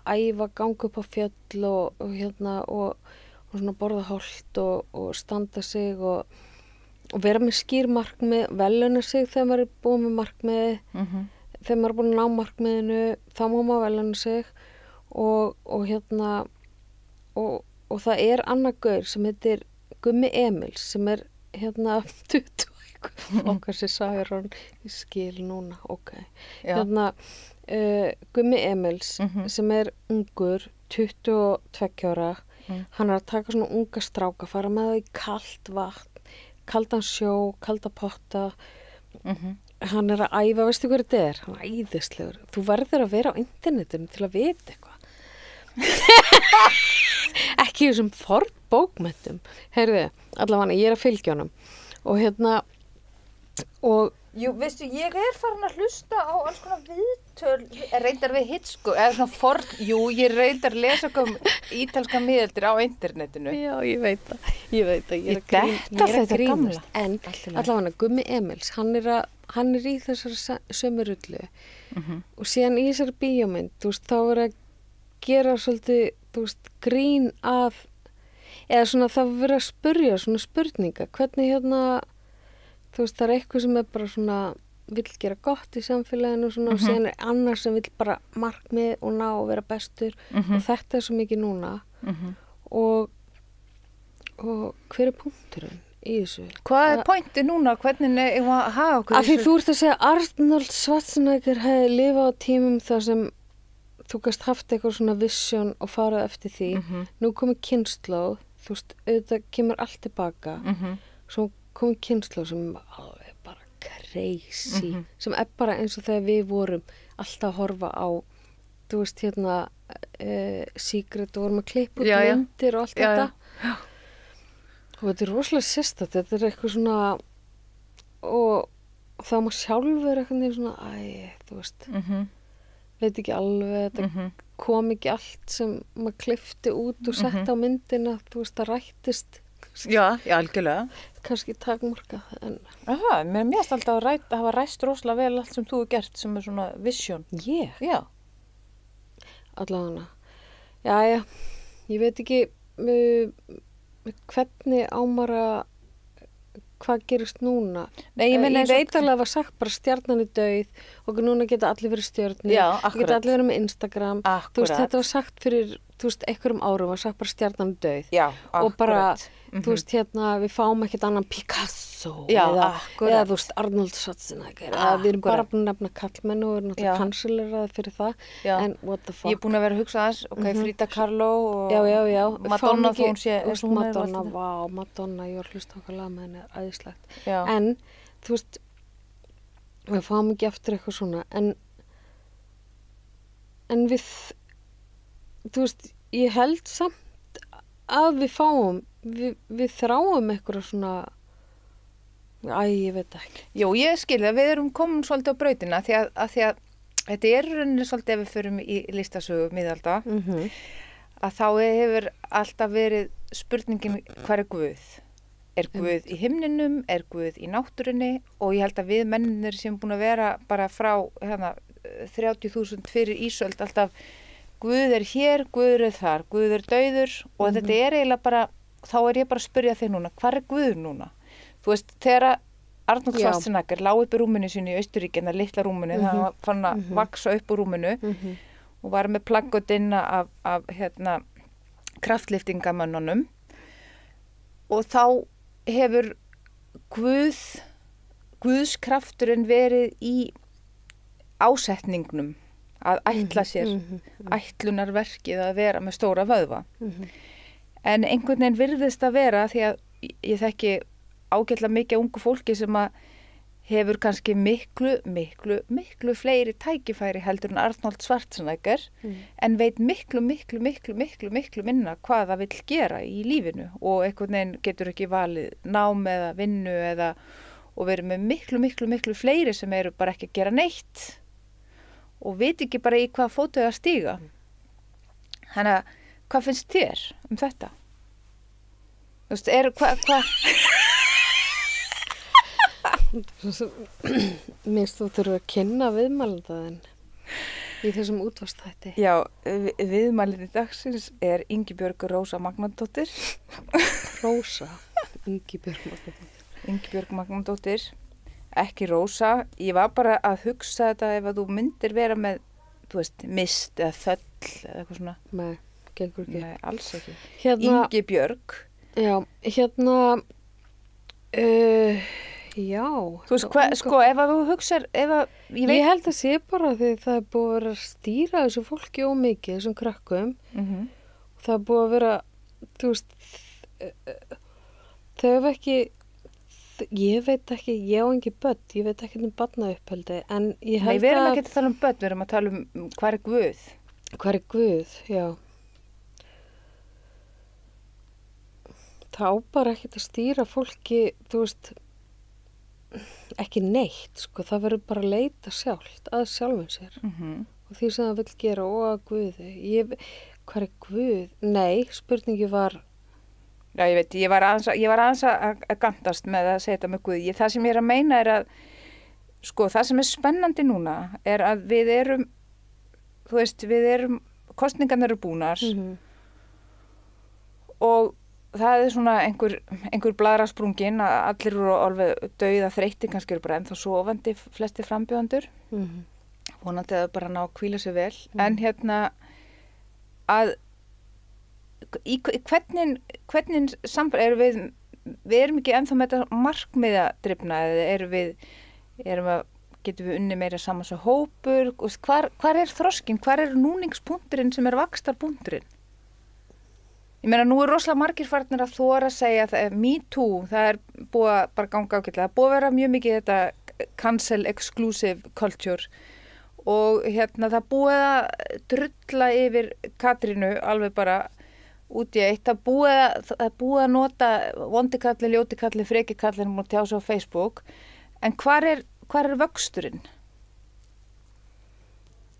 æfa, ganga upp á fjöll og svona borða holt og standa sig og vera með skýr markmið, veluna sig þegar maður er búin með markmiði, þegar maður er búin að ná markmiðinu, þá má maður veluna sig og það er annað gaur sem heitir Gummi Emils sem er 20 okkar sem sagði hann, ég skil núna, ok. Gummi Emils sem er ungur, 22 ára, hann er að taka svona unga stráka, fara með það í kalt vatn, kaldan sjó, kalda potta, hann er að æfa, veistu hvað þetta er? Hann er æðislegur. Þú verður að vera á internetinu til að vita eitthvað. Ekki þessum fornbókmenntum. Heyrðu, allavega, ég er að fylgja honum. Og Jú, veistu, ég er farin að hlusta á alls konar viðtöl, reyndar við Hitchcock, eða svona ég reyndar að lesa ítalska miðaldir á internetinu. Já, ég veit það. Ég er að grínast. En allavega, Gummi Emils, hann er í þessari sömurullu og síðan í þessari bíómynd, þú veist, þá er að gera svolítið, grín af, eða svona það verið að spurja svona spurninga, hvernig þú veist, það er eitthvað sem er bara svona, vill gera gott í samfélaginu svona, og síðan er annars sem vill bara markmið og ná og vera bestur og þetta er svo mikið núna og hver er punkturinn í þessu? Hvað er pointið núna? Hvernig er að hafa okkur? Af því þú ert að segja Arnold Schwarzenegger hefði lifað á tímum þar sem þú gast haft eitthvað svona vision og farað eftir því. Nú komið kynslóð, þú veist, auðvitað kemur allt tilbaka, svo komið kynslóð sem er bara crazy, sem er bara eins og þegar við vorum alltaf að horfa á, þú veist, Secret og vorum að klippa út myndir og allt þetta. Já. Og þetta er rosalega sérstætt, þetta er eitthvað svona, og þá maður sjálfur eitthvað svona, þú veist, veit ekki alveg, þetta kom ekki allt sem maður klippti út og sett á myndina, þú veist, það rættist. Já, algjörlega. Kannski takmarkað, en... Aha, mér mest alltaf að hafa ræst rosalega vel allt sem þú hefur gert sem er svona vision. Ég? Já. Allavega. Jæja, ég veit ekki hvernig ámara hvað gerist núna. Nei, ég veit alveg að það var sagt bara stjarnan er dauð og núna geta allir verið stjörnur. Já, akkurat. Geta allir verið með Instagram. Akkurat. Þú veist, þetta var sagt fyrir, þú veist, einhverjum árum var sagt bara stjarnan er dauð. Já, akkurat. Og bara, þú veist, við fáum ekkert annan Picasso. Já, eða, akkurat. Eða, þú veist, Arnold Schwarzenegger. Við erum bara búin að nefna kallmenn og erum náttúrulega kansileraði fyrir það. Já. En what the fuck. Ég er búin að vera að hugsa þess, Frida Kahlo og já. Madonna þó hún sé. Madonna, Madonna, ég var hlust okkar lag með henni, æðislegt. Já. En, þú veist, við fáum ekki eftir eitthvað svona, en við, þú veist, ég held samt að við fáum, við þráum eitthvað svona, ég veit ekki. Jú, ég skil það, við erum komin svolítið á brautina því að þetta er rauninni svolítið ef við förum í listasögu miðalda, að þá hefur alltaf verið spurningin hvað er Guð? Er Guð í himninum, er Guð í náttúrunni og ég held að við mennir sem búin að vera bara frá 30.000 fyrir ísöld alltaf Guð er hér, Guð er þar, Guð er dauður og þetta er eiginlega bara, þá er ég bara að spyrja þig núna, hvað er Guð núna? Þú veist, þegar Arnold Schwarzenegger lá upp í rúminu sinni í Austurríki, en það litla rúminu, það var fann að vaksa upp úr rúminu og var með plaggott inn af kraftliftingamönnunum og þá hefur Guðskrafturinn verið í ásetningnum að ætla sér, ætlunarverkið að vera með stóra vöðva. En einhvern veginn virðist að vera, því að ég þekki ágætlega mikið ungu fólki sem að hefur kannski miklu fleiri tækifæri heldur en Arnold Schwarzenegger, en veit miklu minna hvað það vill gera í lífinu og einhvern veginn getur ekki valið nám eða vinnu og verið með miklu fleiri sem eru bara ekki að gera neitt og veit ekki bara í hvað fótu að stíga. Þannig að, hvað finnst þér um þetta? Þú veist, hvað? Minnst þú þurfa að kynna viðmælandaðinn í þessum útvarpsþætti. Já, viðmælandi dagsins er Ingibjörg Rósa Magnúsdóttir. Ingibjörg Magnúsdóttir, ekki Rósa. Ég var bara að hugsa þetta ef að þú myndir vera með, þú veist, mist eða þöll eða eitthvað svona. Nei, gengur ekki. Nei, alls ekki. Ingibjörg. Já, já. Þú veist, ef að þú hugsar, ég held að sé bara því það er búið að vera að stýra þessu fólki ómikið, þessum krakkum. Það er búið að vera, þú veist, þau hef ekki, ég veit ekki, ég á engi börn, ég veit ekki barnauppeldi, en ég held að... Nei, við erum ekki að tala um börn, við erum að tala um hvað er Guð. Hvað er Guð, já. Það á bara ekki að stýra fólki, þú veist, ekki neitt, sko, það verður bara að leita sjálft, að sjálfum sér og því sem það vill gera og að Guði. Hvað er Guð? Nei, spurningi var... Já, ég veit, ég var aðeins að gantast með að segja þetta með Guði. Það sem ég er að meina er að, sko, það sem er spennandi núna er að við erum, þú veist, kosningarnir eru búnar og það er svona einhver blaðrasprungin að allir eru alveg dauða þreytti, kannski eru bara ennþá sofandi flestir frambjóðendur. Vonandi að þau bara ná að hvíla sig vel. En að hvernig samband við erum ekki ennþá með þetta markmiðadrifna eða getum við unni meira saman svo hópur, hvar er þroskinn, hvar er núningspunkturinn sem er vaxtarpunkturinn? Ég meina, nú er rosalega margir farnir að þora að segja að Me Too, það er búið að bara ganga ágætlega. Það er búið að vera mjög mikið þetta cancel exclusive culture og það er búið að drulla yfir Katrínu alveg bara út í eitt. Það er búið að nota vondikalli, ljótikalli, frekikallin og tjá sig á Facebook. En hvar er vöxturinn?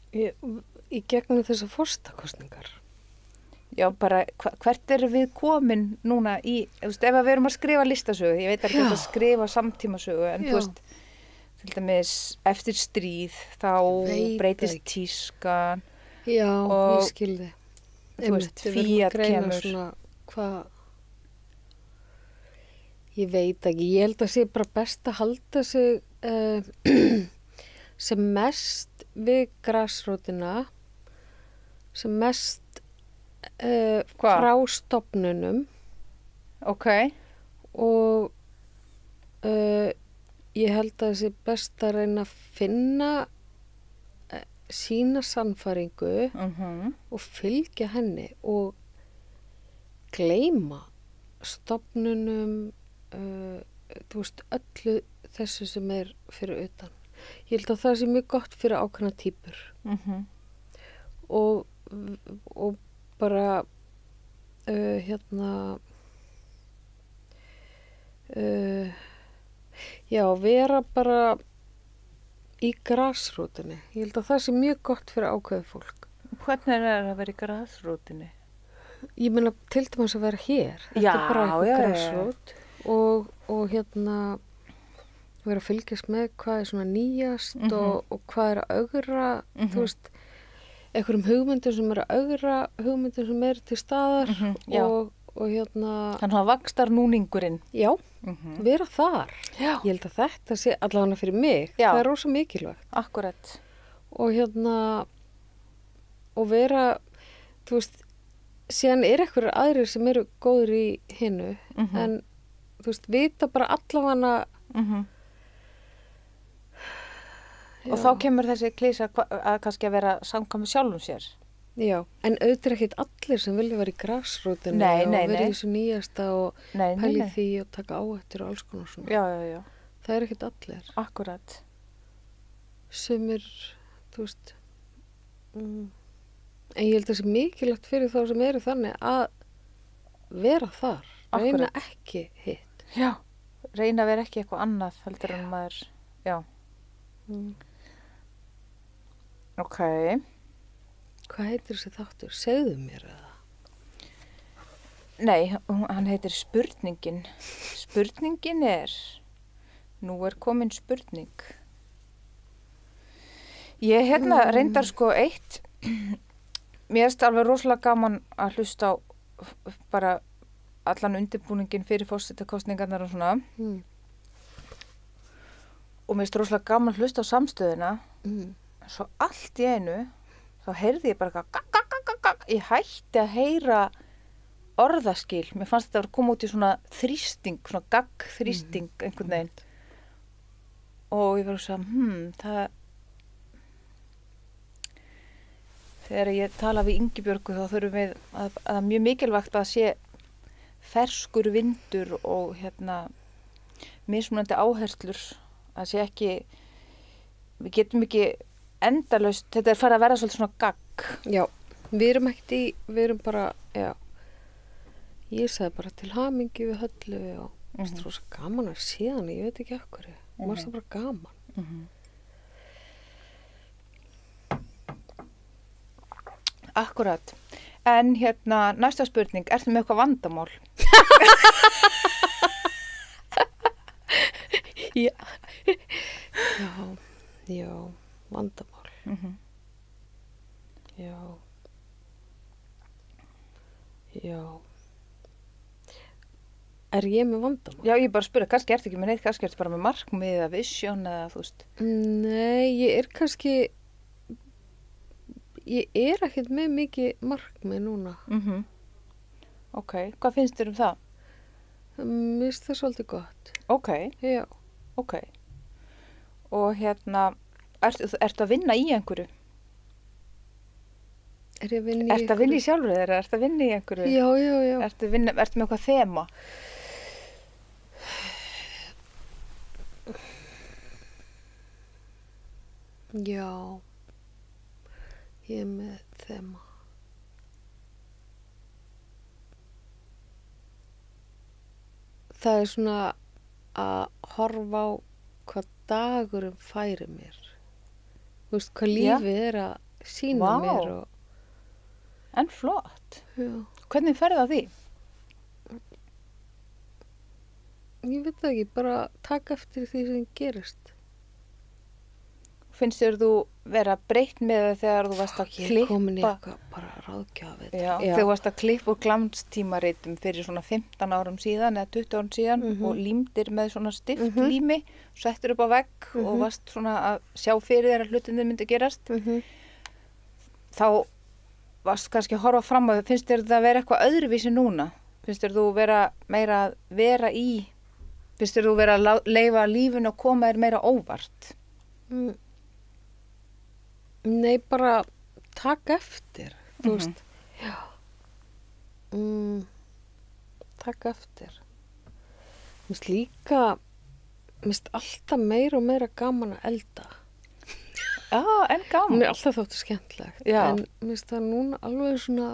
Í gegnum þessar forsetakosningar. Já, bara hvert erum við komin núna í, þú veist, ef við erum að skrifa listasögu, ég veit ekki að skrifa samtímasögu, en þú veist, til dæmis eftir stríð, þá breytist tískan. Já, ég skilði. Þú veist, Fiat kemur. Svona, hvað? Ég veit ekki, ég held að sé bara best að halda sig sem mest við grasrótina, sem mest frá stofnunum. Ok. Og ég held að það sé best að reyna að finna sína sannfæringu og fylgja henni og gleyma stofnunum, þú veist, öllu þessu sem er fyrir utan. Ég held að það sé mjög gott fyrir ákveðna týpur. Og bara já, vera bara í grasrótinni. Ég held að það sé mjög gott fyrir ákveðið fólk. Hvernig er það að vera í grasrótinni? Ég meina til dæmis að vera hér. Þetta er bara eitthvað grasrót og vera að fylgjast með hvað er svona nýjast og hvað er að augra, þú veist, einhverjum hugmyndum sem eru að augra, hugmyndum sem eru til staðar og Þannig að vaxtar núningurinn. Já, vera þar. Já. Ég held að þetta sé allavega fyrir mig. Já. Það er rosa mikilvægt. Akkurat. Og og vera, þú veist, síðan er einhverjir aðrir sem eru góður í hinnu, en þú veist, vita bara allavega Og þá kemur þessi klísa að kannski að vera samkvæmur sjálfum sér. Já, en auðvitað ekkert allir sem vilja vera í grassrótinu Nei, og nei, vera nei. í þessu nýjasta og Nei, nei, pæli nei. því og taka áhættur og alls konar svona. Já, já, já. Það er ekkert allir. Akkurat. Sumir, þú veist, en ég held að það sé mikilvægt fyrir þá sem eru þannig að vera þar. Reyna Akkúrat. ekki hitt. Já. Reyna að vera ekki eitthvað annað heldur en maður, já. Ok. Hvað heitir þessi þáttur? Segðu mér það. Nei, hann heitir Spurningin. Spurningin nú er komin spurning. Ég reyndar sko eitt, mér erst alveg rosalega gaman að hlusta á bara allan undirbúningin fyrir forsetakostningarnar og svona. Og mér erst rosalega gaman að hlusta á samstöðuna. Svo allt í einu, þá heyrði ég bara eitthvað, ég hætti að heyra orðaskil. Mér fannst þetta að koma út í svona þrýsting, svona gaggþrýsting einhvern veginn. Og ég var að segja, þegar ég tala við Ingibjörgu þá þurfum við að mjög mikilvægt að sé ferskur vindur og mismunandi áherslur. Að sé ekki, við getum ekki endalaust, þetta farið að vera svolítið svona gagg. Já, við erum ekkert við erum bara, já, ég sagði bara til hamingju við Höllu og það er svo gaman að sé hann, ég veit ekki okkur, það er bara gaman. Akkurat. En næsta spurning, ertu með eitthvað vandamál? Já, já, vandamál. Já. Er ég með vandamál? Já, ég bara spurði, kannski ertu ekki með neitt, kannski ertu bara með markmið eða vision eða þú veist. Nei, ég er kannski, ég er ekkert með mikið markmið núna. Ok, hvað finnst þér um það? Mér finnst það svolítið gott. Ok, Já. ok. Og ertu að vinna í einhverju? Er ég að vinna í Ertu að vinna í sjálfur þér? Ertu að vinna í einhverju? Já, já, já. Ertu með eitthvað þema? Já. Ég er með þema. Það er svona að horfa á hvað dagurum færi mér. Þú veist, hvað lífið er að sýna Vá. mér og En flott. já. Hvernig ferði það því? Ég veit það ekki, bara taka eftir því sem gerist. Finnst þér þú vera breytt með það þegar þú varst að Ég er komin í klippa? eitthvað bara ráðgjafið. Já, þegar þú varst að klippa úr glanstímaritum fyrir svona 15 árum síðan eða 20 árum síðan og límdir með svona stift lími, settur upp á vegg og varst svona að sjá fyrir þér að hlutinni myndi gerast. Þá varst kannski að horfa fram á þau, finnst þér það vera eitthvað öðruvísi núna? Finnst þér þú vera meira að vera í, finnst þér þú vera að leyfa lífinu og koma þér meira óvart? Nei, bara taka eftir, þú veist. Já. Taka eftir. Mér finnst líka, mér finnst alltaf meira og meira gaman að elda. Já, en gaman. Mér er alltaf þóttu skemmtilegt. Já. En mér finnst það núna alveg svona,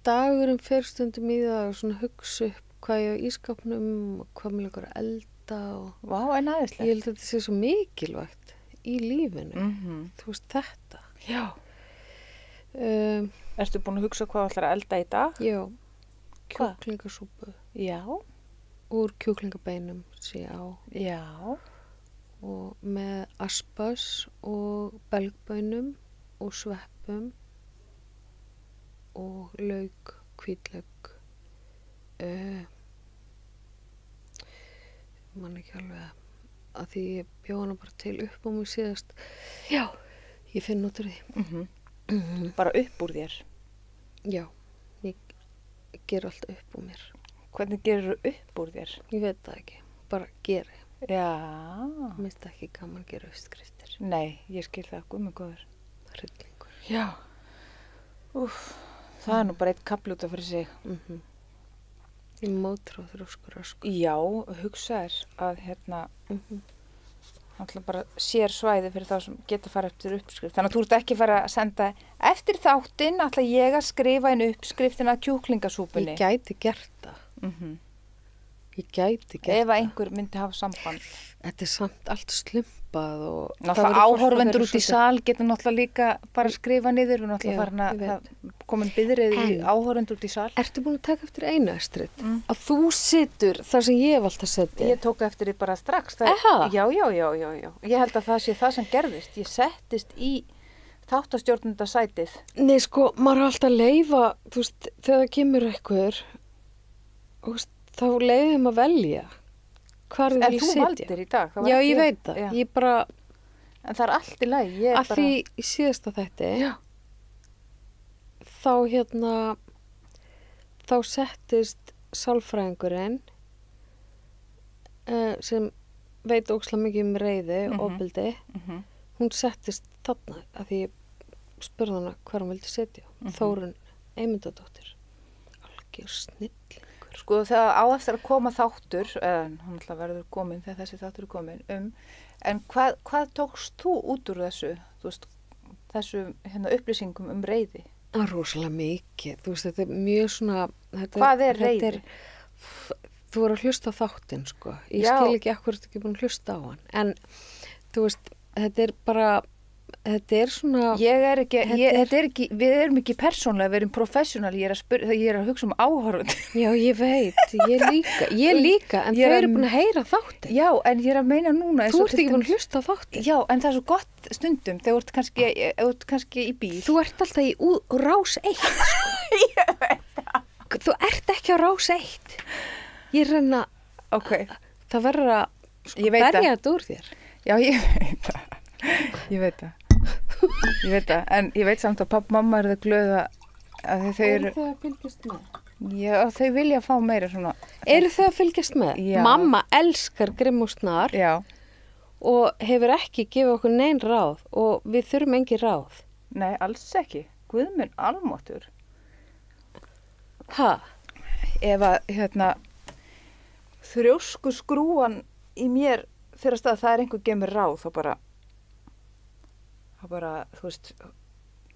dagurinn fer stundum í það og svona hugsa upp hvað ég á ískapnum og hvað mér langar að elda og Vá, en aðeinslega. ég held að þetta sé svo mikilvægt í lífinu. Þú veist þetta. Já. Um, Ertu búin að hugsa hvað þú ætlar að elda í dag? já, Hvað? kjúklingasúpu Já. úr kjúklingabeinum sé á Já. og með aspas og belgbönum og sveppum og lauk, hvítlauk. Man ekki alveg að því ég bjó hana bara til upp á mig síðast. Já, ég finn út úr því. Bara upp úr þér. Já, ég ger alltaf upp úr mér. Hvernig gerir þú upp úr þér? Ég veit það ekki, bara geri. Já. Mér finnst það ekki gaman að gera uppskriftir. Nei, ég skil það, guð mig góður. Hryllingur. Já. Það er nú bara eitt kapli út af fyrir sig. Ég mótráð þrjóskur. Já, hugsa er að náttúrulega bara sér svæði fyrir þá sem geta fara eftir uppskrift. Þannig að þú ert ekki fara að senda eftir þáttinn ætla ég að skrifa inn uppskriftina að kjúklingasúpunni. Ég gæti gert það. Ég gæti gert Ef að einhver myndi hafa samband. Þetta er samt allt slumpað og... Náttúrulega áhorfendur út í sal getur náttúrulega líka bara að skrifa niður og náttúrulega farin að komin biðrið í áhorfendur út í sal. Ertu búin að taka eftir einu, Astrid? Að þú situr þar sem ég hef alltaf setið? Ég tók eftir því bara strax. Já. Ég held að það sé það sem gerðist. Ég settist í þáttastjórnendasætið. Nei, sko, maður er alltaf að leyfa, þú veist, þegar það kemur einhver, þú veist, þá leiðum að velja hvar þú vil sitja. En þú valdir í dag. Já, ég veit það. Já. Ég bara... En það er allt í lagi. Að því í síðasta þætti, þá settist sálfræðingurinn sem veit ógeðslega mikið um reiði og ofbeldi. Hún settist þarna að því ég spurði hana hvar hún vildi sitja. Þórunn Eymundadóttir. Algjör snillingur. Sko það á eftir að koma þáttur, hann alltaf verður komin þegar þessi þáttur er komin, en hvað tókst þú út úr þessu, þú veist, þessu upplýsingum um reiði? Það er rosalega mikið, þú veist, þetta er mjög svona... Hvað er reiði? Þú voru að hlusta á þáttinn, sko. Ég skil ekki akkur ekki búin að hlusta á hann, en þú veist, þetta er bara... Þetta er svona... Við erum ekki persónlega, við erum professional, ég er að hugsa um áhorfendur. Já, ég veit, ég líka, en þau eru búin að heyra þáttinn. Já, en ég er að meina núna... Þú ert ekki búin að hlusta á þáttinn. Já, en það er svo gott stundum, þegar þú ert kannski í bíl. Þú ert alltaf í rás 1, sko. Ég veit það. Þú ert ekki á rás 1. Ég reyna... Ok. Það verður að berja þetta úr þér. Já, ég veit það. Ég veit það, en ég veit samt að pappa og mamma eru það glöða að þau eru... Eru þau að fylgjast með? Já, þau vilja fá meira svona... Eru þau að fylgjast með? Já. Mamma elskar Grimm og Snar og hefur ekki gefið okkur nein ráð og við þurfum engin ráð. Nei, alls ekki. Guð minn almáttur. Ha? Ef að, þrjósku skrúan í mér fyrir að það er einhver gefið mér ráð, þá bara, þú veist,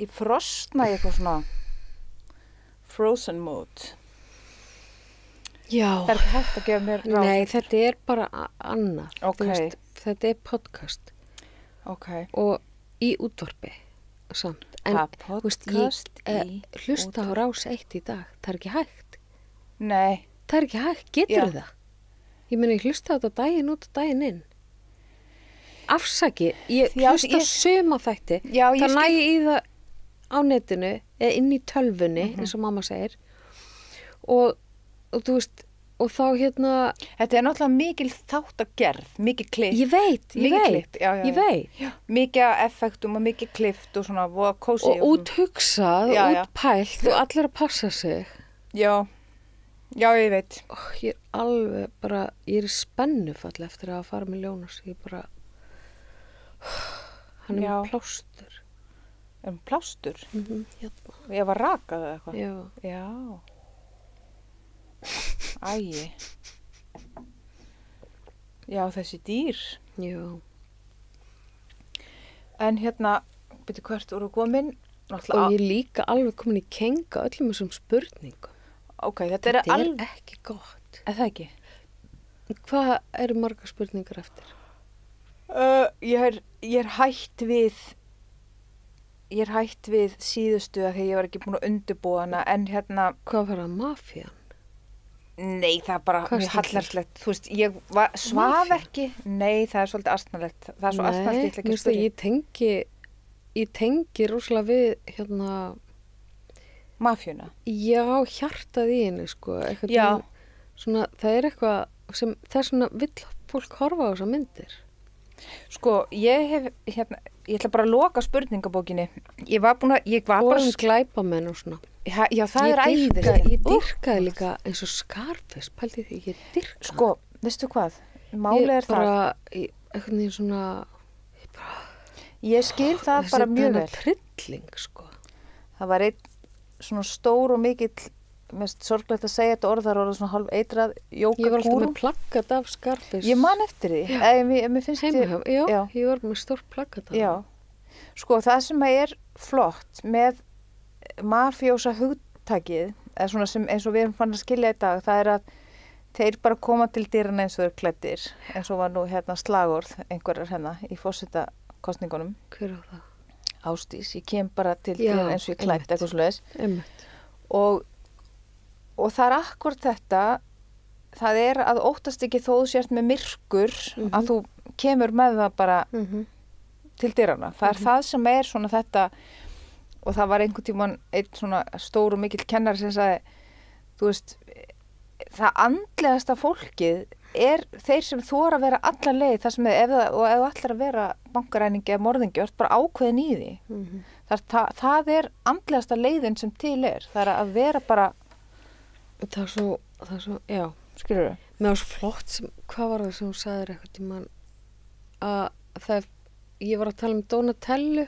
ég frosna í eitthvað svona frozen mode. Já. Það er ekki hægt að gefa mér ráð. Nei, þetta er bara annað. Ok. Þú veist, þetta er podcast. Ok. Og í útvarpi samt. En, podcast þú veist, ég hlusta á rás 1 í dag. Það er ekki hægt. Nei. Það er ekki hægt. Getur það? Ég meni, ég hlusta á þetta daginn út og daginn inn. Afsaki, ég hlusta suma þætti, það nægi í það á netinu, eða inn í tölvunni, eins og mamma segir, og þú veist, og þá Þetta er náttúrulega mikil þáttagerð, mikil klipp. Ég veit. Já. Mikið effektum og mikið klippt og svona, og kósi. Og úthugsað, útpælt, og allir að passa sig. Já, ég veit. Ég er alveg bara, ég er í spennufall eftir að fara með Jónas, ég bara... Hann er með plástur. Er hann plástur? Ég var rakað eða eitthvað? Já. Æi. Já, þessi dýr. Já. En byrju hvert voru komin? Og ég líka alveg komin í kenga öllum þessum spurningum. Ok, þetta er ekki gott. Er það ekki? Hvað eru margar spurningar eftir? Ég er hætt við síðustu að því ég var ekki búin að undirbúa hana, en Hvað var það, mafían? Nei, það er bara mjög hallarslegt. Þú veist, ég svaf ekki. Nei, það er svolítið astnalegt. Það er svo astnalegt, ég ætla ekki að spyrja. Ég tengi rosalega við mafíuna? Já, hjartað í henni, sko. Já. Svona, það er eitthvað sem, það er svona, vill fólk horfa á þessar myndir? Sko, ég ætla bara að loka spurningabókinni. Ég var bara... glæpamenn og svona. Já, það er æðislegt. Ég dyrkaði líka eins og Scarface, pældi því, ég dyrkaði. Sko, veistu hvað? Málið er það. Eitthvað nýjum svona, Ég skil það bara mjög vel. Þessi trilling, sko. Það var einn svona stór og mikill, mest sorglegt að segja þetta orð, það er orðið svona hálf eitrað Ég var alltaf jókagúrú. með plakkat af Scarface. Ég man eftir því. Mér finnst Heima, ég... já, ég var með stór plakkat af. Já. Sko, það sem er flott með mafjósa hugtakið, eða svona sem eins og við erum fann að skilja í dag, það er að þeir bara koma til dýrana eins og þeir klæddir, eins og var nú slagorð einhverjar í forsetakosningunum. Hver á það? Ásdís, ég kem bara til dýrana eins og ég klædd, eitthvað svoleiðis. Einmitt. Og það er akkurat þetta, það er að óttast ekki þó þú sért með myrkur, að þú kemur með það bara til dyrana. Það er það sem er svona þetta, og það var einhvern tímann einn svona stór og mikill kennari sem sagði, þú veist, það andlegasta fólkið er þeir sem þora að vera alla leið, það sem ef þú ætlar að vera bankaræningi eða morðingi, þú ert bara ákveðin í því. Það er andlegasta leiðin sem til er. Það er að vera bara... Það er svo, já. Skilurðu? Mér var svo flott sem, hvað var það sem hún sagði eitthvað tímann, að ég var að tala um Donatellu,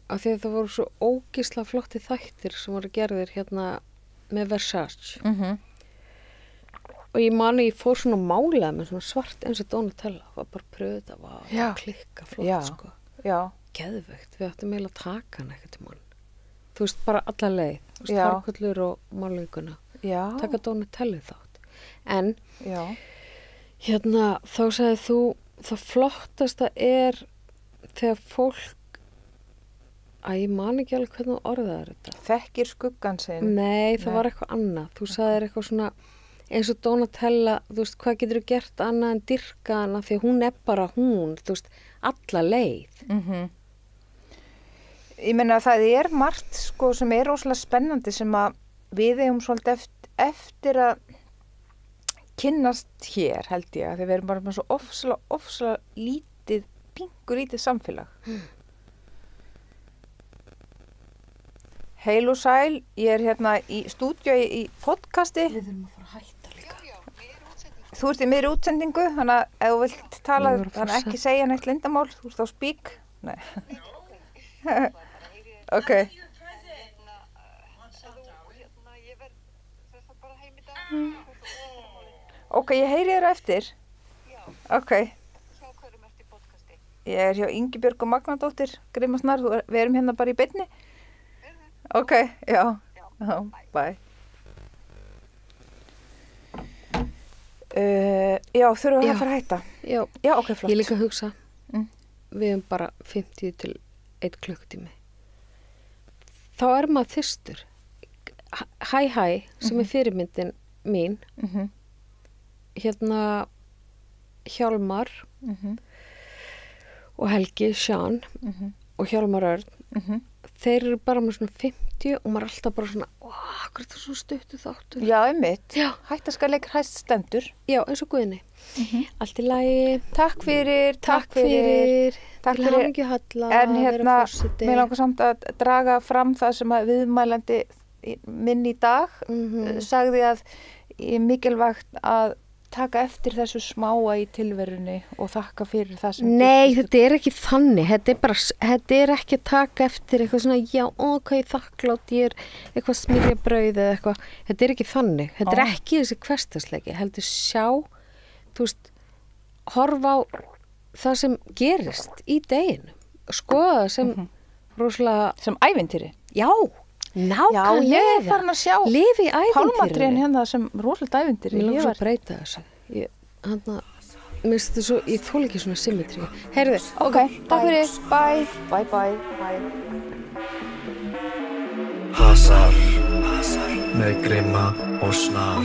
af því að það voru svo ógeðslega flotti þættir sem voru gerðir með Versace. Og ég mani, ég fór svona málaði með svona svart eins og Donatella, var bara pröðið, það var klikka flott, sko. Já. Geðveikt, við ættum eiginlega að taka hann eitthvað til mann. Þú veist, bara alla leið, þú veist, hárkollur og málinguna. Já. Taka Donatellu þátt. En, þá sagði þú, það flottasta er þegar fólk, ég man ekki alveg hvernig þú orðaðir þetta. Þekkir skuggan sinn. Nei, það var eitthvað annað. Þú sagðir eitthvað svona, eins og Donatella, þú veist, hvað getur þú gert annað en dyrka hana, því hún er bara hún, þú veist, alla leið. Ég meina að það er margt, sko, sem er rosalega spennandi sem að við eigum svolítið eftir að kynnast hér, held ég, þegar við erum bara með svo ofsalega lítið, pingur lítið samfélag. Heil og sæl, ég er í stúdíu í podcasti. Við þurfum að fara að hætta líka. Þú ert í miðri útsendingu, þannig að ef þú vilt tala, þannig að ekki segja neitt lindamál, þú ert á spík. Nei. Ok. Ok, ég heyri þér eftir. Ok. Hjá hverjum ert í podcasti? Ég er hjá Ingibjörg og Magnadóttir, Grimmasnar, við erum hérna bara í beinni. Ok, já. Bye. Já, þurfum við að fara að hætta? Já, ok, flott. Ég líka að hugsa, við erum bara 50 til 1 klukkutími. Þá er maður þyrstur. Hæ, sem er fyrirmyndin mín, Hjálmar og Helgi, Sján og Hjálmar Örn, þeir eru bara með svona 50 og maður er alltaf bara svona, hvað er það svo stuttu þáttur? Já, einmitt. Hættaskaleik hæst stendur. Já, eins og Guðni. Allt í lagi. Takk fyrir. Til hamingju Halla. En mér langar samt að draga fram það sem að viðmælandi minn í dag sagði að mikilvægt að taka eftir þessu smáa í tilverunni og þakka fyrir það sem... Nei, þetta er ekki þannig. Þetta er ekki að taka eftir eitthvað svona, já, ok, þakklátt, ég er eitthvað smyrja brauð eða eitthvað. Þetta er ekki þannig. Þetta er ekki þessi hversdagsleiki. Heldur sjá, þú veist, horfa á það sem gerist í deginu. Skoða það sem rosalega... Sem ævintýri. Já, nákvæmlega. Já, ég er farin að sjá lifi í ævintýrinu. Pálmatrén hérna sem rosalega ævintýri. Mér langar svo að breyta þessu. Ég þól ekki svona symmetri. Heyrðu, ok, takk fyrir. Bye. Hasar með grimma og snar.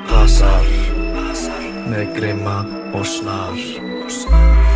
Hasar með grimma og snar.